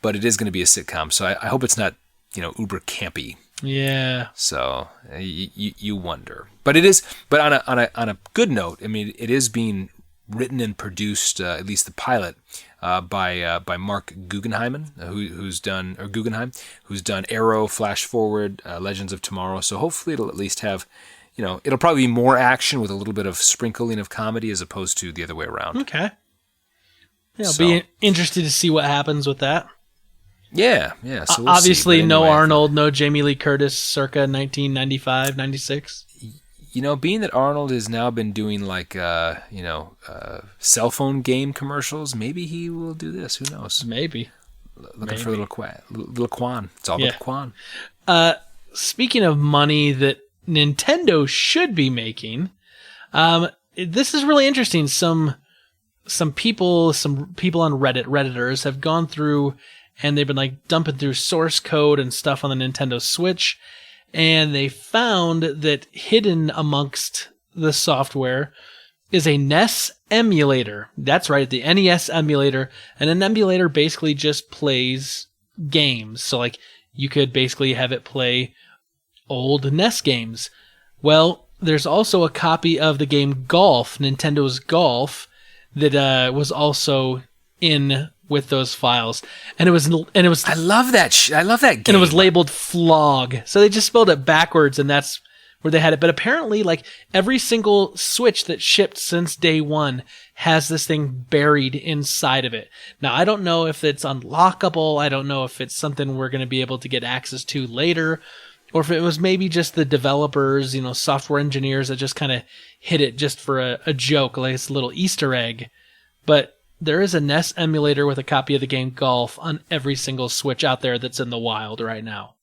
but it is going to be a sitcom. So I hope it's not, uber campy. Yeah. So you wonder, but it is. But on a good note, I mean, it is being written and produced, at least the pilot, by Mark Guggenheim, who's done Arrow, Flash Forward, Legends of Tomorrow. So hopefully it'll at least have. It'll probably be more action with a little bit of sprinkling of comedy as opposed to the other way around. Okay. Yeah, I'll be interested to see what happens with that. Yeah. So we'll obviously, see. No Arnold, no Jamie Lee Curtis circa 1995, 96. Being that Arnold has now been doing like, cell phone game commercials, maybe he will do this. Who knows? Maybe. Looking for a little Quan. It's all about the Quan. Speaking of money that Nintendo should be making. This is really interesting. Some people on Redditors have gone through and they've been like dumping through source code and stuff on the Nintendo Switch, and they found that hidden amongst the software is a NES emulator. That's right, the NES emulator, and an emulator basically just plays games. So like you could basically have it play old NES games. Well, there's also a copy of the game Golf, Nintendo's Golf, that was also in with those files, and it was. I love that. I love that game. And it was labeled Flog, so they just spelled it backwards, and that's where they had it. But apparently, like every single Switch that shipped since day one has this thing buried inside of it. Now, I don't know if it's unlockable. I don't know if it's something we're going to be able to get access to later, or if it was maybe just the developers, software engineers that just kind of hid it just for a joke, like it's a little Easter egg. But there is a NES emulator with a copy of the game Golf on every single Switch out there that's in the wild right now.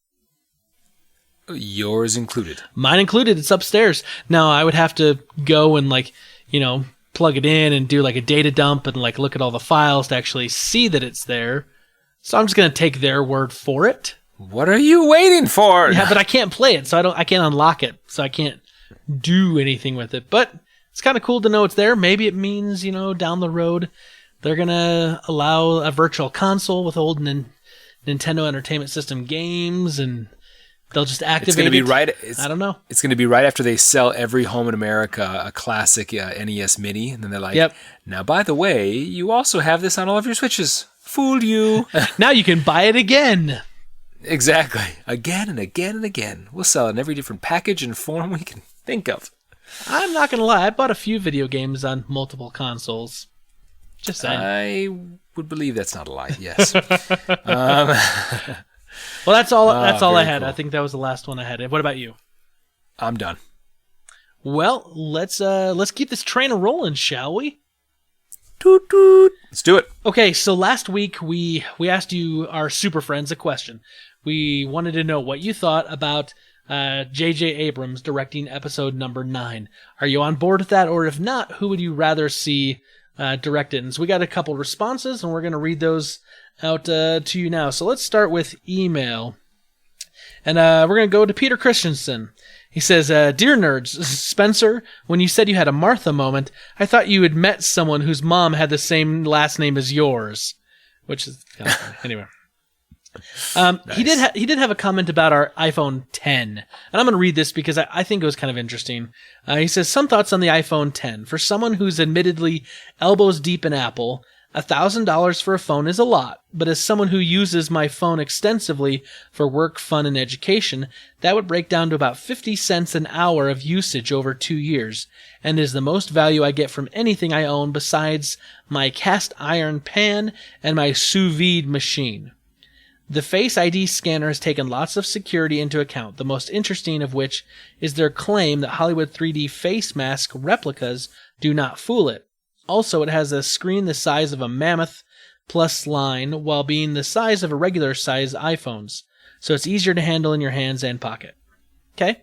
Yours included. Mine included. It's upstairs. Now, I would have to go and plug it in and do like a data dump and like look at all the files to actually see that it's there. So I'm just going to take their word for it. What are you waiting for? Yeah, but I can't play it, so I can't unlock it, so I can't do anything with it. But it's kind of cool to know it's there. Maybe it means, down the road, they're going to allow a virtual console with old Nintendo Entertainment System games, and They'll just activate It's going to be it. right. I don't know. It's going to be right after they sell every home in America a classic NES Mini, and then they're like, Yep. Now, by the way, you also have this on all of your Switches. Fooled you. Now you can buy it again. Exactly. Again and again and again. We'll sell it in every different package and form we can think of. I'm not going to lie. I bought a few video games on multiple consoles. Just saying. I would believe that's not a lie. Yes. Well, that's all I had. cool. I think that was the last one I had. What about you? I'm done. Well, let's keep this train a-rolling, shall we? Toot toot. Let's do it. Okay, so last week we asked you, our super friends, a question. We wanted to know what you thought about J.J. Abrams directing episode number 9. Are you on board with that? Or if not, who would you rather see direct it? And so we got a couple responses, and we're going to read those out to you now. So let's start with email. And we're going to go to Peter Christensen. He says, Dear nerds, Spencer, when you said you had a Martha moment, I thought you had met someone whose mom had the same last name as yours. Which is kind of funny. Anyway. Nice. He did have a comment about our iPhone 10. And I'm going to read this because I think it was kind of interesting. He says, some thoughts on the iPhone 10. For someone who's admittedly elbows deep in Apple, $1,000 for a phone is a lot, but as someone who uses my phone extensively for work, fun, and education, that would break down to about 50 cents an hour of usage over 2 years, and is the most value I get from anything I own besides my cast iron pan and my sous vide machine. The Face ID scanner has taken lots of security into account, the most interesting of which is their claim that Hollywood 3D face mask replicas do not fool it. Also, it has a screen the size of a Mammoth Plus line while being the size of a regular size iPhones, so it's easier to handle in your hands and pocket. Okay?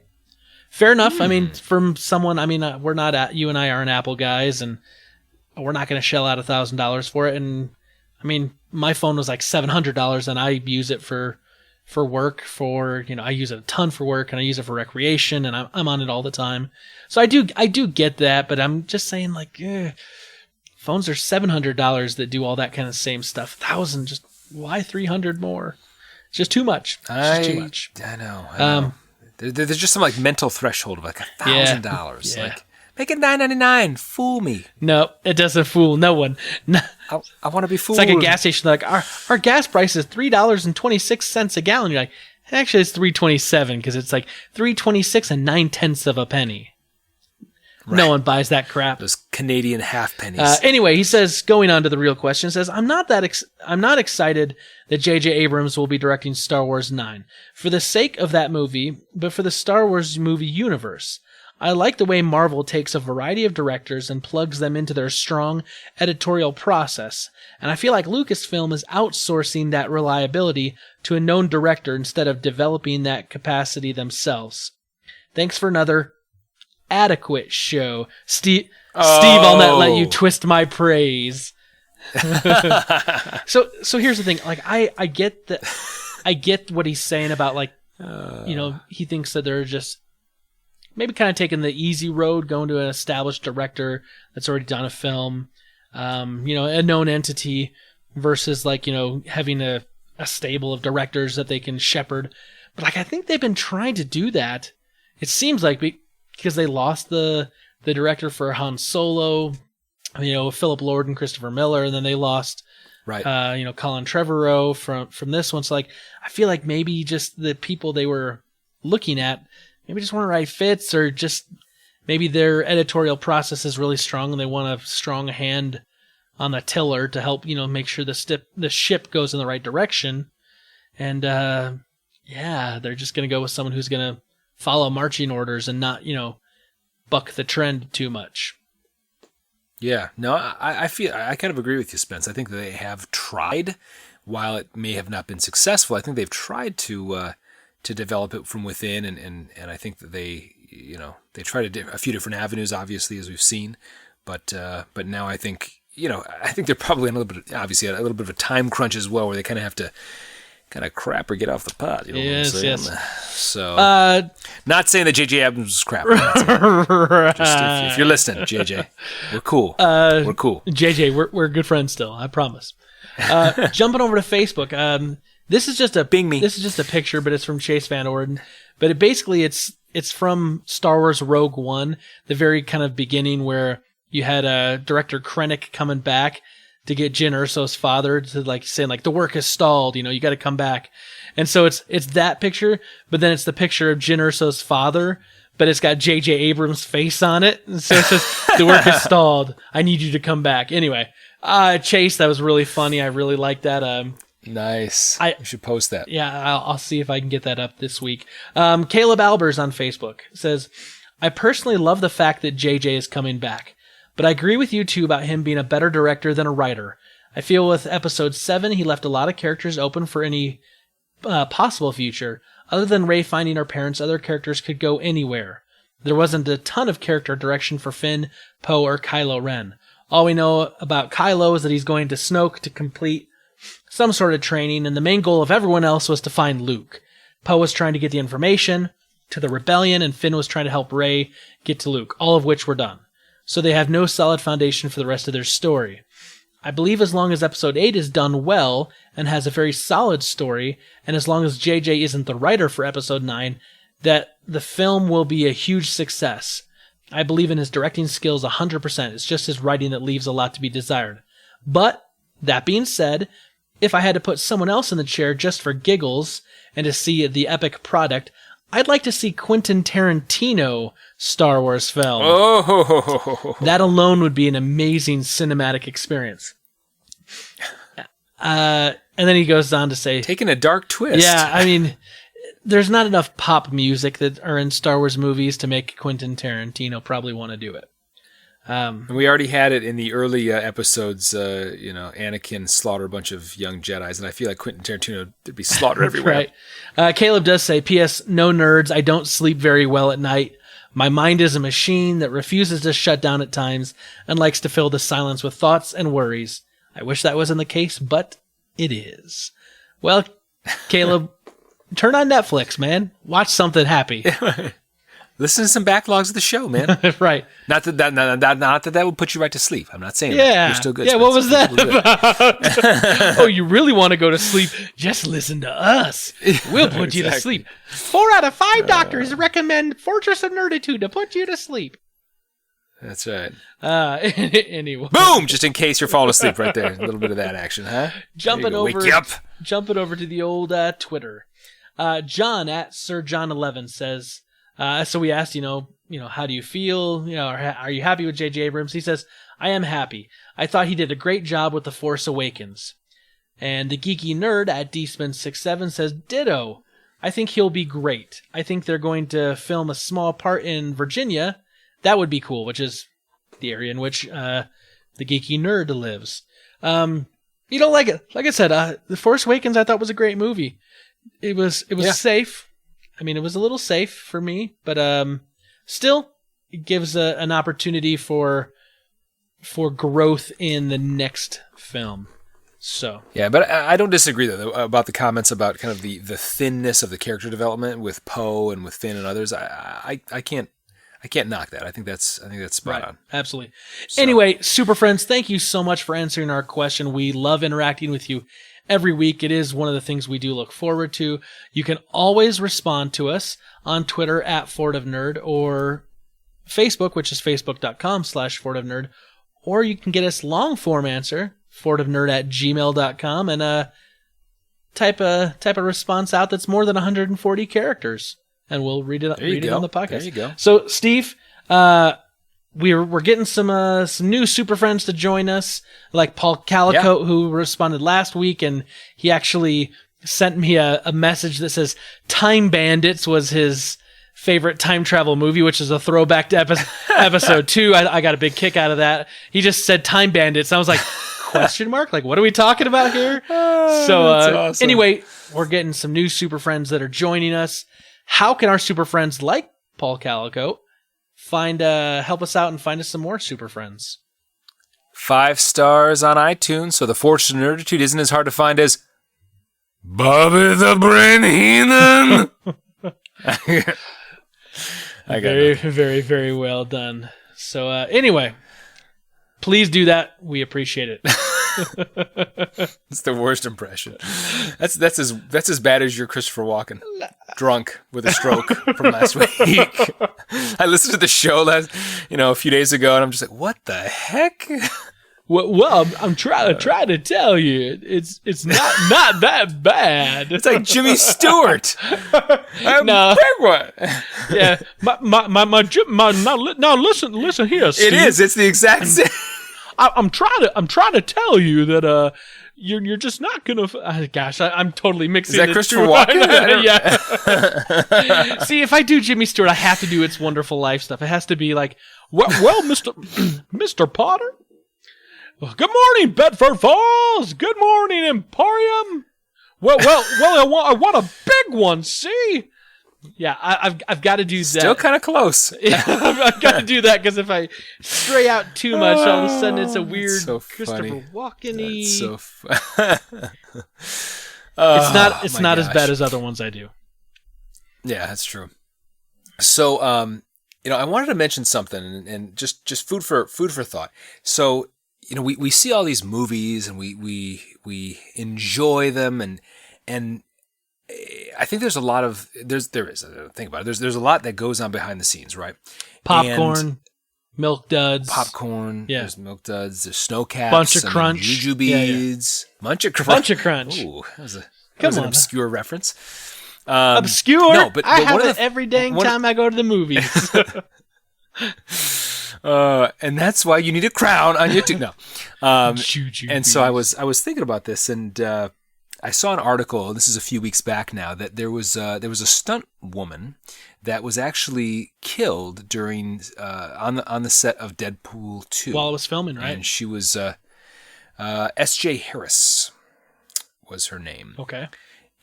Fair enough. I mean, from someone, we're not, you and I aren't Apple guys, and we're not going to shell out $1,000 for it. And I mean, my phone was like $700, and I use it for work, I use it a ton for work, and I use it for recreation, and I'm on it all the time. So I do get that, but I'm just saying, like, phones are $700 that do all that kind of same stuff. $1,000, just why $300 more? It's just too much. It's just too much. I know. There's just some like mental threshold of like $1,000. Yeah. Like, make it $9.99. Fool me. No, it doesn't fool no one. No. I want to be fooled. It's like a gas station. They're like, our gas price is $3.26 a gallon. You're like, actually, it's $3.27 because it's like $3.26 and 9/10 of a penny. Right. No one buys that crap. Those Canadian half pennies. Anyway, he says, going on to the real question, says, I'm not excited that J.J. Abrams will be directing Star Wars 9 for the sake of that movie, but for the Star Wars movie universe. I like the way Marvel takes a variety of directors and plugs them into their strong editorial process, and I feel like Lucasfilm is outsourcing that reliability to a known director instead of developing that capacity themselves. Thanks for another adequate show. Steve, I'll not let you twist my praise. So here's the thing. Like, I get that. I get what he's saying about, like, he thinks that they're just maybe kind of taking the easy road, going to an established director that's already done a film, a known entity versus, like, having a stable of directors that they can shepherd. But, like, I think they've been trying to do that. It seems like because they lost the director for Han Solo, Philip Lord and Christopher Miller, and then they lost, right. Colin Trevorrow from this one. So, like, I feel like maybe just the people they were looking at maybe just weren't right fits, or just maybe their editorial process is really strong and they want a strong hand on the tiller to help, make sure the ship goes in the right direction. And they're just going to go with someone who's going to follow marching orders and not, buck the trend too much. Yeah, no, I kind of agree with you, Spence. I think they have tried, while it may have not been successful. I think they've tried to develop it from within, and I think that they tried a few different avenues, obviously, as we've seen, but now I think they're probably in a little bit of a time crunch as well, where they kind of have to crap or get off the pot. Yes. So, not saying that J.J. Abrams is crap. Just if you're listening, J.J., we're cool. We're cool. J.J., we're good friends still, I promise. Jumping over to Facebook, This is just a Bing me. This is just a picture, but it's from Chase Van Orden. But it's from Star Wars Rogue One, the very kind of beginning where you had director Krennic coming back to get Jyn Erso's father to like saying like the work is stalled, you got to come back. And so it's that picture, but then it's the picture of Jyn Erso's father, but it's got J.J. Abrams' face on it. And so it says the work is stalled. I need you to come back. Anyway, Chase, that was really funny. I really like that. Nice. You should post that. Yeah, I'll see if I can get that up this week. Caleb Albers on Facebook says, I personally love the fact that JJ is coming back, but I agree with you too about him being a better director than a writer. I feel with episode 7, he left a lot of characters open for any possible future. Other than Rey finding her parents, other characters could go anywhere. There wasn't a ton of character direction for Finn, Poe, or Kylo Ren. All we know about Kylo is that he's going to Snoke to complete some sort of training, and the main goal of everyone else was to find Luke. Poe was trying to get the information to the rebellion, and Finn was trying to help Rey get to Luke, all of which were done. So they have no solid foundation for the rest of their story. I believe as long as episode 8 is done well and has a very solid story, and as long as JJ isn't the writer for episode 9, that the film will be a huge success. I believe in his directing skills 100%. It's just his writing that leaves a lot to be desired. But, that being said, if I had to put someone else in the chair just for giggles and to see the epic product, I'd like to see Quentin Tarantino Star Wars film. Oh, that alone would be an amazing cinematic experience. And then he goes on to say, taking a dark twist. Yeah, I mean, there's not enough pop music that are in Star Wars movies to make Quentin Tarantino probably want to do it. We already had it in the early episodes, Anakin slaughter a bunch of young Jedis, and I feel like Quentin Tarantino would be slaughtered everywhere. Right. Caleb does say, P.S. No nerds, I don't sleep very well at night. My mind is a machine that refuses to shut down at times and likes to fill the silence with thoughts and worries. I wish that wasn't the case, but it is. Well, Caleb, turn on Netflix, man. Watch something happy. Listen to some backlogs of the show, man. Right. Not that would put you right to sleep. I'm not saying that. Yeah. You're still good. Yeah, Spencer. What was that about? Oh, you really want to go to sleep? Just listen to us. We'll put you to sleep. 4 out of 5 doctors recommend Fortress of Nerditude to put you to sleep. That's right. Anyway. Boom! Just in case you're falling asleep right there. A little bit of that action, huh? Jumping over to the old Twitter. John at Sir John 11 says, so we asked, how do you feel? Are you happy with J.J. Abrams? He says, I am happy. I thought he did a great job with The Force Awakens. And the geeky nerd at dspin67 says, ditto. I think he'll be great. I think they're going to film a small part in Virginia. That would be cool, which is the area in which the geeky nerd lives. Like I said, The Force Awakens I thought was a great movie. It was safe. I mean, it was a little safe for me, but still, it gives an opportunity for growth in the next film. So yeah, but I don't disagree though about the comments about kind of the thinness of the character development with Poe and with Finn and others. I can't knock that. I think that's spot on. Absolutely. So. Anyway, Super Friends, thank you so much for answering our question. We love interacting with you every week. It is one of the things we do look forward to. You can always respond to us on Twitter at FortofNerd or Facebook, which is facebook.com/FortofNerd, or you can get us long form answer, fortofnerd@gmail.com, and type a response out that's more than 140 characters, and we'll read it on the podcast. There you go. So, Steve, we're getting some new super friends to join us, like Paul Calico, who responded last week, and he actually sent me a message that says Time Bandits was his favorite time travel movie, which is a throwback to episode 2. I got a big kick out of that. He just said Time Bandits. I was like, question mark? Like, what are we talking about here? Awesome. Anyway, we're getting some new super friends that are joining us. How can our super friends like Paul Calico help us out and find us some more super friends? 5 stars on iTunes, so the Fortress of Nerditude isn't as hard to find as Bobby the Brain Heenan. Very, very, very well done. So anyway, please do that. We appreciate it. It's the worst impression. That's as bad as your Christopher Walken, drunk with a stroke from last week. I listened to the show a few days ago, and I'm just like, what the heck? Well, I'm trying to tell you, it's not that bad. It's like Jimmy Stewart. No. Big one. Yeah, now listen here, Steve. It is. It's the exact same. I'm trying to tell you that you're just not gonna. Gosh, I'm totally mixing. Is that Christopher Walken? Yeah. See, if I do Jimmy Stewart, I have to do It's Wonderful Life stuff. It has to be like, well, Mr. Potter. Good morning, Bedford Falls. Good morning, Emporium. Well, I want a big one. See? Yeah, I've got to do that. Still kind of close. Yeah, I've got to do that because if I stray out too much, all of a sudden it's a weird so Christopher Walken-y. That's so It's not as bad as other ones I do. Yeah, that's true. So, I wanted to mention something and just food for thought. So, we see all these movies and we enjoy them and I think there's a lot of think about it. There's a lot that goes on behind the scenes, right? Popcorn, milk duds. Yeah. There's milk duds. There's snow caps. Bunch of crunch. Juju beads. Yeah. Bunch of crunch. Ooh, that was an obscure reference. Obscure? No, but I have it every dang time I go to the movies. And that's why you need a crown on YouTube. No. And so I was thinking about this, and I saw an article. This is a few weeks back now. That there was a stunt woman that was actually killed during on the set of Deadpool 2 while it was filming, right? And she was S.J. Harris was her name. Okay.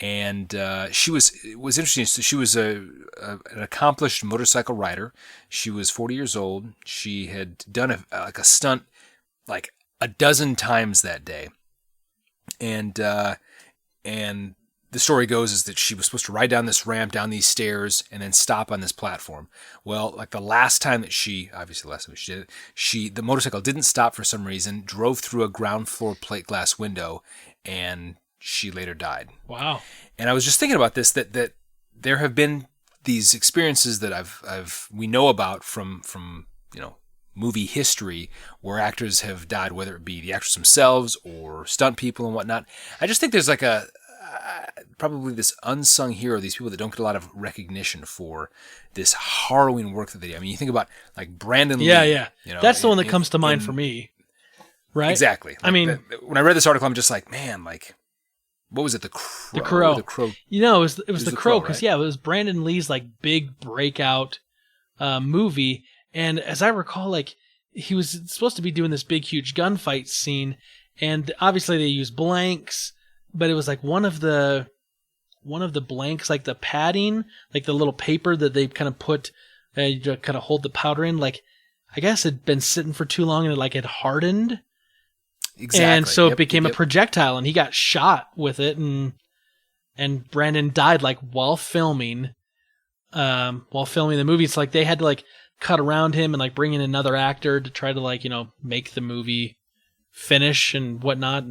And it was interesting. So she was an accomplished motorcycle rider. She was 40 years old. She had done a stunt like a dozen times that day. And the story goes is that she was supposed to ride down this ramp, down these stairs, and then stop on this platform. Well, like the last time that she did it, the motorcycle didn't stop for some reason, drove through a ground floor plate glass window, and she later died. Wow. And I was just thinking about this, that there have been these experiences that we know about from movie history where actors have died, whether it be the actors themselves or stunt people and whatnot. I just think there's like probably this unsung hero, these people that don't get a lot of recognition for this harrowing work that they do. I mean, you think about like Brandon Lee. Yeah. That's the one that comes to mind for me. Right? Exactly. Like, I mean, when I read this article, I'm just like, man, like, what was it? The Crow. The Crow. It was the Crow because right? it was Brandon Lee's like big breakout movie, and as I recall, like he was supposed to be doing this big huge gunfight scene, and obviously they used blanks, but it was like one of the blanks, like the padding, like the little paper that they kind of put to kind of hold the powder in, like I guess it had been sitting for too long and it like had hardened. Exactly. And so it became a projectile, and he got shot with it, and Brandon died like while filming the movie. It's like they had to like cut around him and like bring in another actor to try to like make the movie finish and whatnot.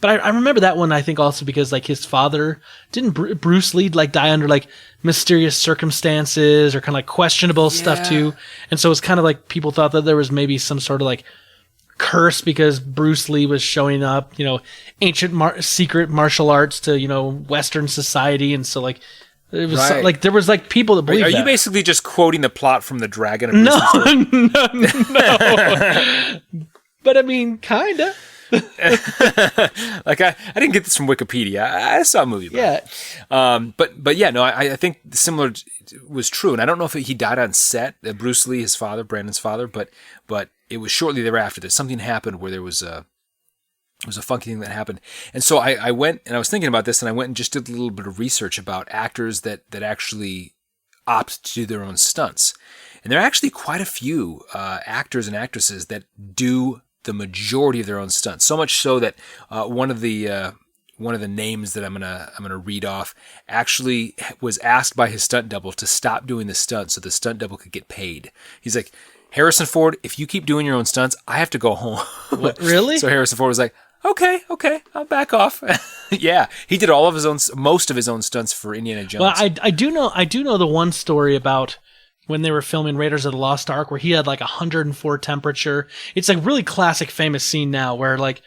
But I remember that one, I think also because like his father didn't Bruce Lee like die under like mysterious circumstances or kind of like questionable stuff too, and so it's kind of like people thought that there was maybe some sort of like curse because Bruce Lee was showing up, ancient secret martial arts to Western society, and so like it was like there was like people that believe. Are you basically just quoting the plot from the Dragon? No. But I mean, kinda. Like I didn't get this from Wikipedia. I saw a movie about it. But yeah, no, I think similar was true, and I don't know if he died on set. Bruce Lee, his father, Brandon's father, but it was shortly thereafter that something happened where there was a funky thing that happened. And so I went and I was thinking about this, and I went and just did a little bit of research about actors that actually opt to do their own stunts. And there are actually quite a few actors and actresses that do the majority of their own stunts. So much so that one of the names that I'm gonna read off actually was asked by his stunt double to stop doing the stunt so the stunt double could get paid. He's like, Harrison Ford, if you keep doing your own stunts, I have to go home. What, really? So Harrison Ford was like, okay, I'll back off. Yeah, he did most of his own stunts for Indiana Jones. Well, I do know the one story about when they were filming Raiders of the Lost Ark, where he had like 104 temperature. It's like really classic, famous scene now, where like,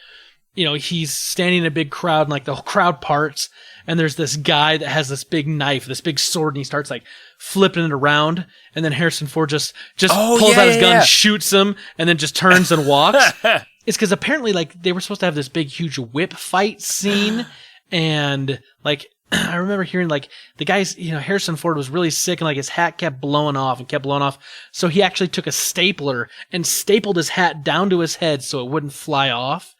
you know, he's standing in a big crowd and like the whole crowd parts, and there's this guy that has this big knife, this big sword, and he starts like flipping it around, and then Harrison Ford just pulls out his gun, shoots him, and then just turns and walks. It's because apparently like they were supposed to have this big huge whip fight scene, and like I remember hearing like the guys, you know, Harrison Ford was really sick and like his hat kept blowing off. So he actually took a stapler and stapled his hat down to his head so it wouldn't fly off.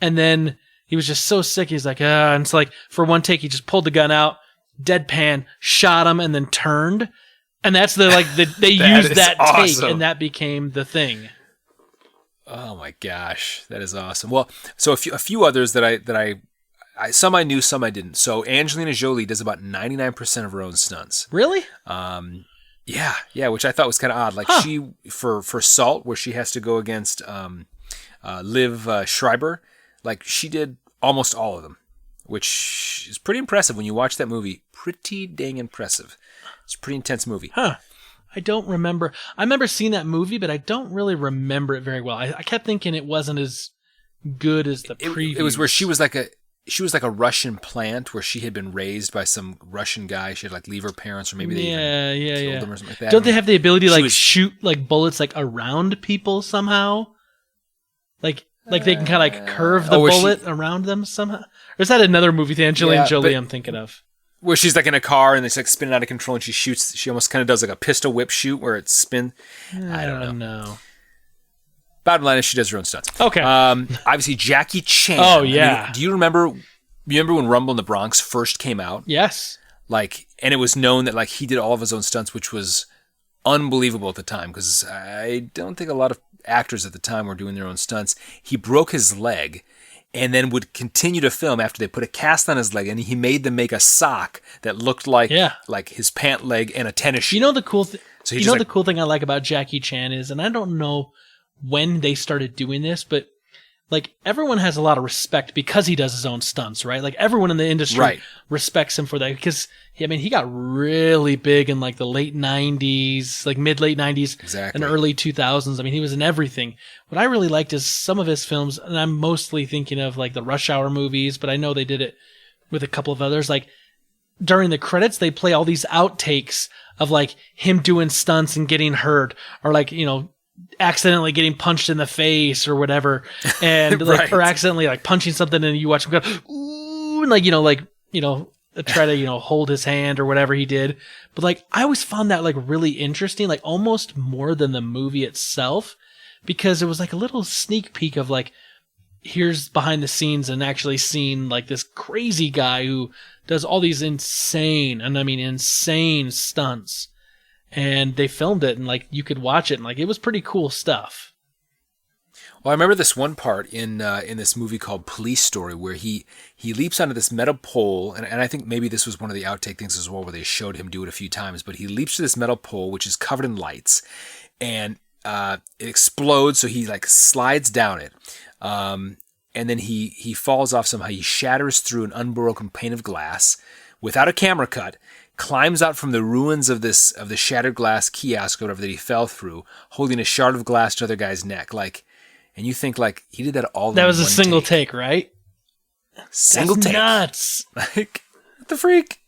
And then he was just so sick. He's like, and it's like for one take, he just pulled the gun out, deadpan, shot him, and then turned. And that's they used that awesome take, and that became the thing. Oh my gosh, that is awesome. Well, so a few others that I some I knew, some I didn't. So Angelina Jolie does about 99% of her own stunts. Really? Yeah, which I thought was kind of odd. Like she for Salt, where she has to go against Liv Schreiber, like she did almost all of them, which is pretty impressive when you watch that movie. Pretty dang impressive. It's a pretty intense movie. I don't remember. I remember seeing that movie, but I don't really remember it very well. I kept thinking it wasn't as good as the preview. It was where she was like a Russian plant where she had been raised by some Russian guy. She had like leave her parents, or maybe they killed them or something like that. Don't they have the ability to like shoot like bullets like around people somehow? Like they can kind of like curve the bullet around them somehow? Or is that another movie with Angelina Jolie I'm thinking of? Where she's like in a car and it's like spinning out of control and she shoots. She almost kind of does like a pistol whip shoot where it spins. I don't know. Bottom line is she does her own stunts. Okay. Obviously Jackie Chan. Oh yeah. I mean, do you remember when Rumble in the Bronx first came out? Yes. Like, and it was known that like he did all of his own stunts, which was unbelievable at the time because I don't think a lot of actors at the time were doing their own stunts. He broke his leg and then would continue to film after they put a cast on his leg, and he made them make a sock that looked like his pant leg and a tennis shoe. You know the cool the cool thing I like about Jackie Chan is, and I don't know when they started doing this, but like everyone has a lot of respect because he does his own stunts, right? Like everyone in the industry respects him for that because he got really big in like the late 90s, like mid-late 90s and early 2000s. I mean, he was in everything. What I really liked is some of his films, and I'm mostly thinking of like the Rush Hour movies, but I know they did it with a couple of others. Like during the credits, they play all these outtakes of like him doing stunts and getting hurt, or like, you know, accidentally getting punched in the face or whatever, and like or accidentally like punching something, and you watch him go ooh, and like try to hold his hand or whatever he did. But like I always found that like really interesting, like almost more than the movie itself, because it was like a little sneak peek of like here's behind the scenes and actually seeing like this crazy guy who does all these insane stunts. And they filmed it, and like you could watch it, and like it was pretty cool stuff. Well, I remember this one part in this movie called Police Story where he leaps onto this metal pole, and I think maybe this was one of the outtake things as well, where they showed him do it a few times. But he leaps to this metal pole, which is covered in lights, and it explodes. So he like slides down it, and then he falls off somehow. He shatters through an unbroken pane of glass without a camera cut. Climbs out from the ruins of the shattered glass kiosk or whatever that he fell through, holding a shard of glass to another guy's neck. Like, and you think like he did that all. That was a single take, right? Single That's take. Nuts. Like, what the freak?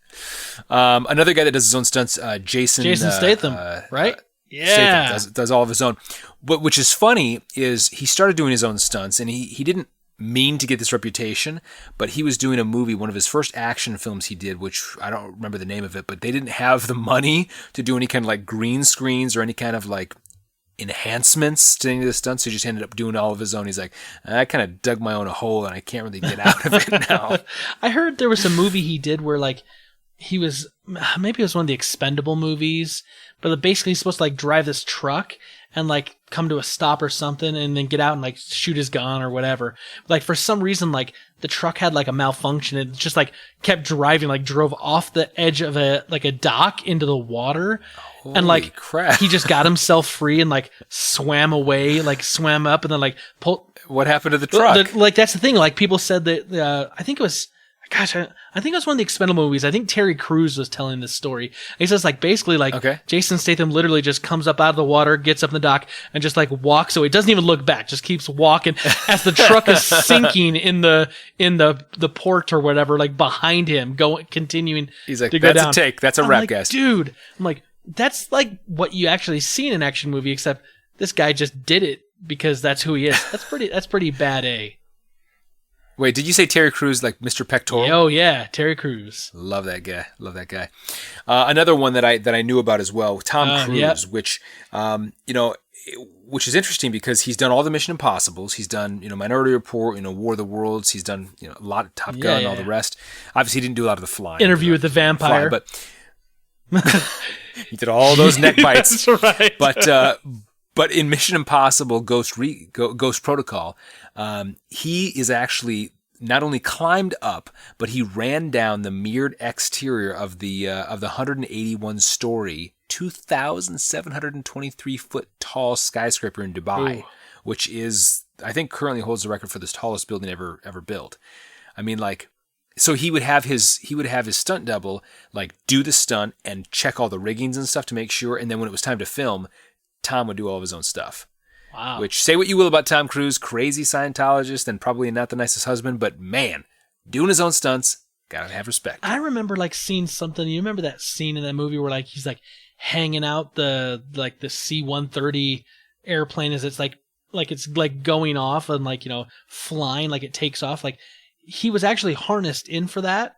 Another guy that does his own stunts, Jason Statham, right? Yeah, Statham does all of his own. But which is funny is he started doing his own stunts, and he didn't mean to get this reputation, but he was doing a movie, one of his first action films he did, which I don't remember the name of it, but they didn't have the money to do any kind of like green screens or any kind of like enhancements to any of the stunts, so he just ended up doing all of his own. He's like, I kind of dug my own hole and I can't really get out of it now. I heard there was a movie he did where like he was, maybe it was one of the Expendable movies, but basically he's supposed to like drive this truck and like come to a stop or something and then get out and like shoot his gun or whatever. Like for some reason, like the truck had like a malfunction. It just like kept driving, like drove off the edge of a dock into the water. Holy and like crap. he just got himself free and like swam away, like swam up and then like pulled. What happened to the truck? Like that's the thing. Like people said that I think it was. Gosh, I think it was one of the Expendable movies. I think Terry Crews was telling this story. He says, like, basically, like, Jason Statham literally just comes up out of the water, gets up in the dock, and just, like, walks away. Doesn't even look back. Just keeps walking as the truck is sinking in the port or whatever, like, behind him, continuing He's like, to go that's down. a take. That's a I'm wrap, like, guys. Dude, I'm like, that's, like, what you actually see in an action movie, except this guy just did it because that's who he is. That's pretty bad, eh? Wait, did you say Terry Crews, like Mr. Pectoral? Oh yeah, Terry Crews. Love that guy. Another one that I knew about as well, Tom Cruise, which which is interesting because he's done all the Mission Impossibles. He's done Minority Report, War of the Worlds. He's done a lot of Top Gun, all the rest. Obviously, he didn't do a lot of the flying. Interview with the Vampire, but he did all those neck bites. That's right. But in Mission Impossible Ghost Protocol, he is actually not only climbed up, but he ran down the mirrored exterior of the 181-story, 2,723 foot tall skyscraper in Dubai, which is, I think, currently holds the record for the tallest building ever built. I mean, like, so he would have his stunt double like do the stunt and check all the riggings and stuff to make sure, and then when it was time to film, Tom would do all of his own stuff. Wow. Which, say what you will about Tom Cruise, crazy Scientologist and probably not the nicest husband, but man, doing his own stunts, gotta have respect. I remember like seeing something. You remember that scene in that movie where like he's like hanging out the C-130 airplane as it's like it's like going off and like flying, like it takes off. Like he was actually harnessed in for that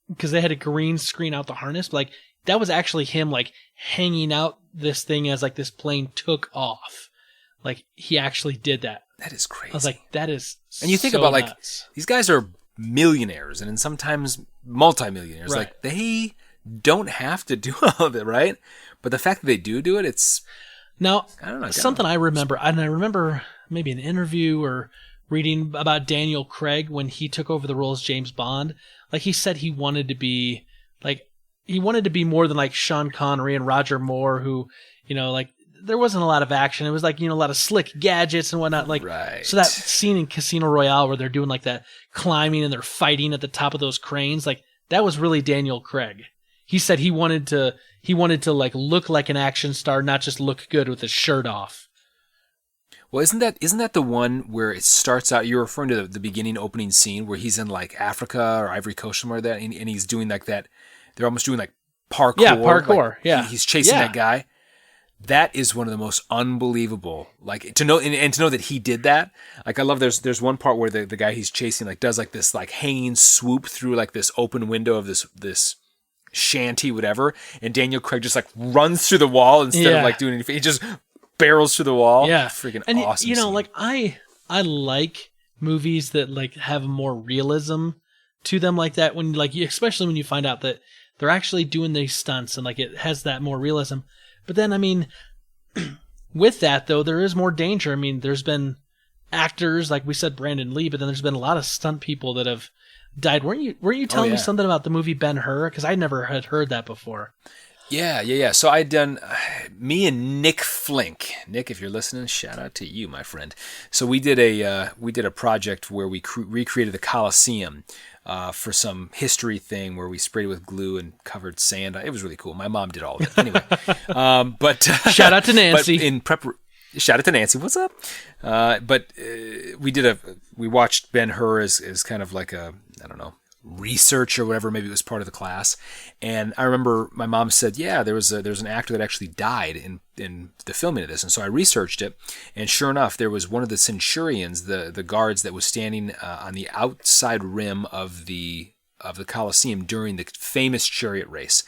because they had a green screen out the harness. But, like that was actually him like hanging out this thing as like this plane took off. Like he actually did that. That is crazy. I was like, that is. And you think so about nuts. Like these guys are millionaires and sometimes multimillionaires. Right. Like they don't have to do all of it, right? But the fact that they do it, it's now I don't know, something I remember, and I remember maybe an interview or reading about Daniel Craig when he took over the role as James Bond. Like he said he wanted to be more than like Sean Connery and Roger Moore, who like there wasn't a lot of action. It was like a lot of slick gadgets and whatnot. Like right. So that scene in Casino Royale where they're doing like that climbing and they're fighting at the top of those cranes, like that was really Daniel Craig. He said he wanted to like look like an action star, not just look good with his shirt off. Well, isn't that the one where it starts out? You're referring to the beginning opening scene where he's in like Africa or Ivory Coast somewhere like that, and he's doing like that. They're almost doing like parkour. Yeah, parkour. Like, yeah, he's chasing that guy. That is one of the most unbelievable. Like to know and to know that he did that. Like I love. There's one part where the guy he's chasing like does like this like hanging swoop through like this open window of this shanty, whatever, and Daniel Craig just like runs through the wall instead of like doing anything. He just barrels through the wall. Yeah, freaking and awesome. Scene. Like I like movies that like have more realism to them, like that. When like especially when you find out that they're actually doing these stunts and like it has that more realism. But then I mean, with that though, there is more danger. I mean, there's been actors like we said, Brandon Lee, but then there's been a lot of stunt people that have died. Weren't you telling me something about the movie Ben-Hur? Because I never had heard that before. Yeah. So I'd done, me and Nick Flink. Nick, if you're listening, shout out to you, my friend. So we did a project where we recreated the Colosseum for some history thing where we sprayed it with glue and covered sand. It was really cool. My mom did all of it. Anyway, but shout out to Nancy. Shout out to Nancy. What's up? We watched Ben-Hur as kind of like a, I don't know, research or whatever. Maybe it was part of the class. And I remember my mom said, yeah, there was an actor that actually died in the filming of this. And so I researched it. And sure enough, there was one of the centurions, the guards that was standing on the outside rim of the Colosseum during the famous chariot race.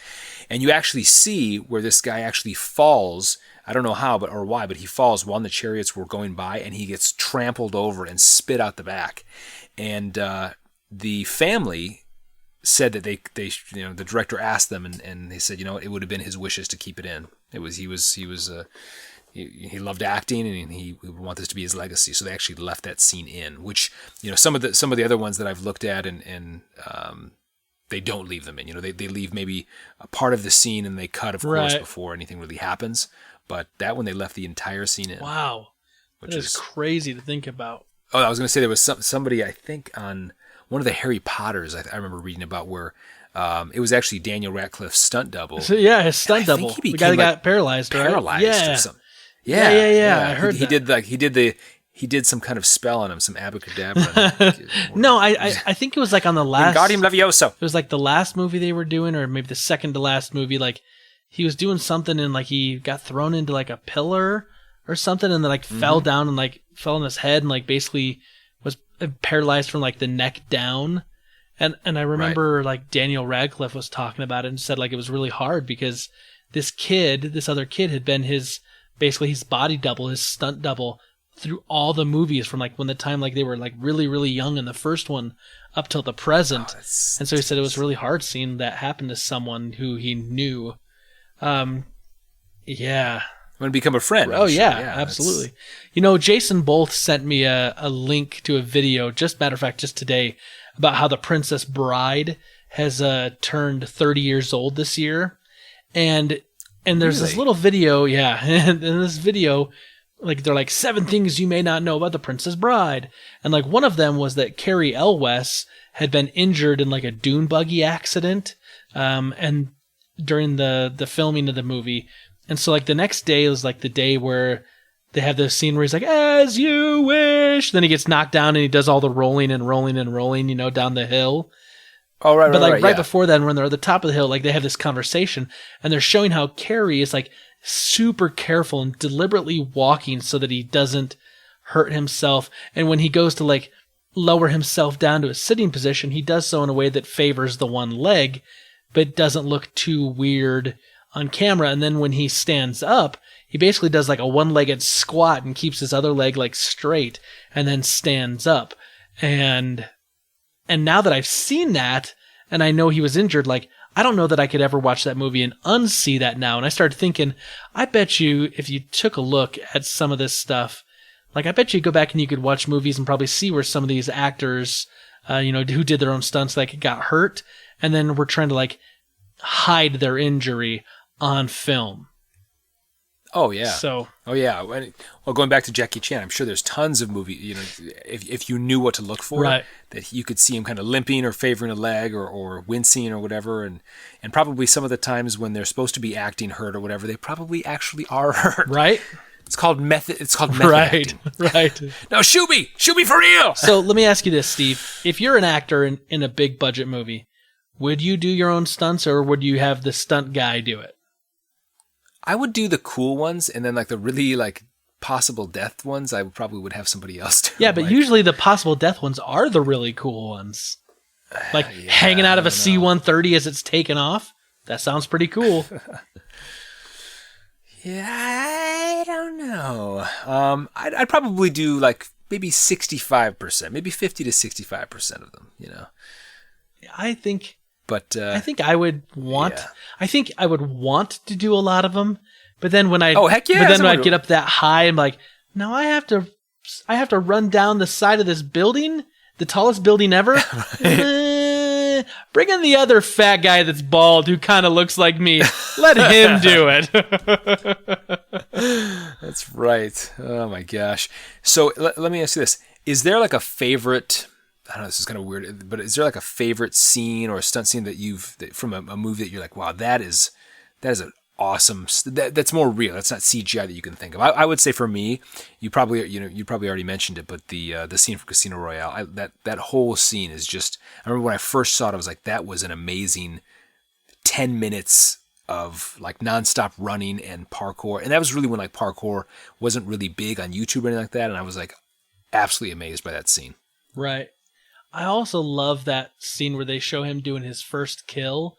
And you actually see where this guy actually falls. I don't know how or why, but he falls while the chariots were going by, and he gets trampled over and spit out the back. And the family said that they the director asked them, and they said, it would have been his wishes to keep it in. He was he loved acting, and he would want this to be his legacy. So they actually left that scene in, which, you know, some of the other ones that I've looked at, and they don't leave them in. You know, they leave maybe a part of the scene and they cut, of course, before anything really happens. But that one, they left the entire scene in. Wow. That is crazy to think about. Oh, I was going to say there was somebody, I think, on one of the Harry Potters, I remember reading about, where it was actually Daniel Radcliffe's stunt double. So, yeah, his stunt double. The guy that got paralyzed, right? Paralyzed or something. Yeah. I heard He did some kind of spell on him, some abracadabra. No, I think it was like on the last... Wingardium Levioso. It was like the last movie they were doing, or maybe the second to last movie. Like, he was doing something and like he got thrown into like a pillar or something, and then like fell down and like fell on his head and like basically was paralyzed from like the neck down. And I remember like Daniel Radcliffe was talking about it and said like it was really hard because this other kid had been basically his body double, his stunt double through all the movies from like when the time like they were like really, really young in the first one up till the present. And so he said it was really hard seeing that happen to someone who he knew. Yeah. Want to become a friend. Oh, sure. Yeah, absolutely. You know, Jason Bolt sent me a link to a video, matter of fact, just today, about how the Princess Bride has turned 30 years old this year. And there's this little video, and in this video, like they're like 7 things you may not know about the Princess Bride. And like one of them was that Carrie Elwes had been injured in like a dune buggy accident. And during the filming of the movie. And so like the next day was like the day where they have this scene where he's like, as you wish. Then he gets knocked down and he does all the rolling, you know, down the hill. Oh, right. But like right before then, when they're at the top of the hill, like they have this conversation and they're showing how Carrie is like super careful and deliberately walking so that he doesn't hurt himself. And when he goes to like lower himself down to a sitting position, he does so in a way that favors the one leg, but doesn't look too weird on camera. And then when he stands up, he basically does like a one-legged squat and keeps his other leg like straight and then stands up. And now that I've seen that and I know he was injured, like I don't know that I could ever watch that movie and unsee that now. And I started thinking, I bet you if you took a look at some of this stuff, like I bet you go back and you could watch movies and probably see where some of these actors, you know, who did their own stunts, like got hurt. And then we're trying to like hide their injury on film. Oh yeah. Well, going back to Jackie Chan, I'm sure there's tons of movies. You know, if you knew what to look for, that you could see him kind of limping or favoring a leg or wincing or whatever, and probably some of the times when they're supposed to be acting hurt or whatever, they probably actually are hurt. Right. It's called method. It's called method acting. Right. No, shoot me for real. So let me ask you this, Steve: if you're an actor in a big budget movie, would you do your own stunts or would you have the stunt guy do it? I would do the cool ones, and then like the really like possible death ones, I probably would have somebody else do. Yeah, but usually the possible death ones are the really cool ones. Like hanging out of a C-130 as it's taken off. That sounds pretty cool. Yeah, I don't know. I'd probably do like maybe 65%, maybe 50 to 65% of them, you know. I think I think I would want to do a lot of them, but then when I'd get up that high, I'm like, no, I have to run down the side of this building, the tallest building ever. Bring in the other fat guy that's bald who kind of looks like me. Let him do it. That's right. Oh my gosh. So let me ask you this. Is there like a favorite, I don't know, this is kind of weird, but is there like a favorite scene or a stunt scene from a movie that you're like, wow, that is an awesome, that's more real. That's not CGI that you can think of. I would say for me, you probably already mentioned it, but the scene from Casino Royale, that whole scene is just, I remember when I first saw it, I was like, that was an amazing 10 minutes of like nonstop running and parkour. And that was really when like parkour wasn't really big on YouTube or anything like that. And I was like absolutely amazed by that scene. Right. I also love that scene where they show him doing his first kill.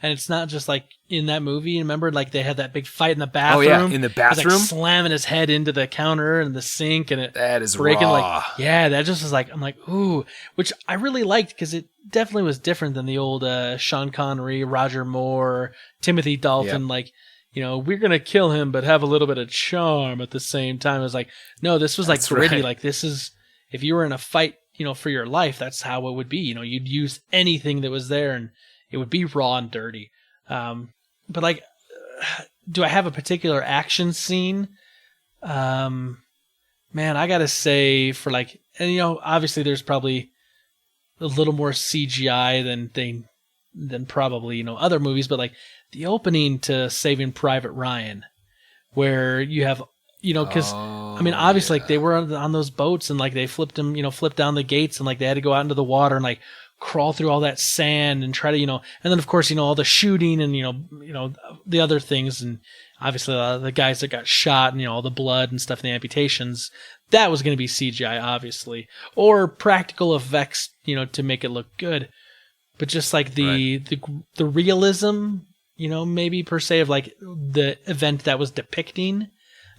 And it's not just like in that movie. Remember, like they had that big fight in the bathroom. Oh yeah, in the bathroom, like slamming his head into the counter and the sink, and that is breaking. Raw. Like, yeah, that just was like, I'm like, ooh, which I really liked because it definitely was different than the old Sean Connery, Roger Moore, Timothy Dalton. Yep. Like we're going to kill him, but have a little bit of charm at the same time. It was like, no, this was like gritty. Right. Like this is, if you were in a fight, for your life, that's how it would be. You'd use anything that was there and it would be raw and dirty. But like, do I have a particular action scene? Man, I gotta say for like, and obviously there's probably a little more CGI than probably, other movies, but like the opening to Saving Private Ryan, where you have, because obviously like they were on those boats and like they flipped down the gates and like they had to go out into the water and like crawl through all that sand and try to, and then of course, all the shooting and, the other things. And obviously the guys that got shot and, all the blood and stuff, and the amputations, that was going to be CGI, obviously, or practical effects, to make it look good. But just like the realism, maybe per se of like the event that was depicting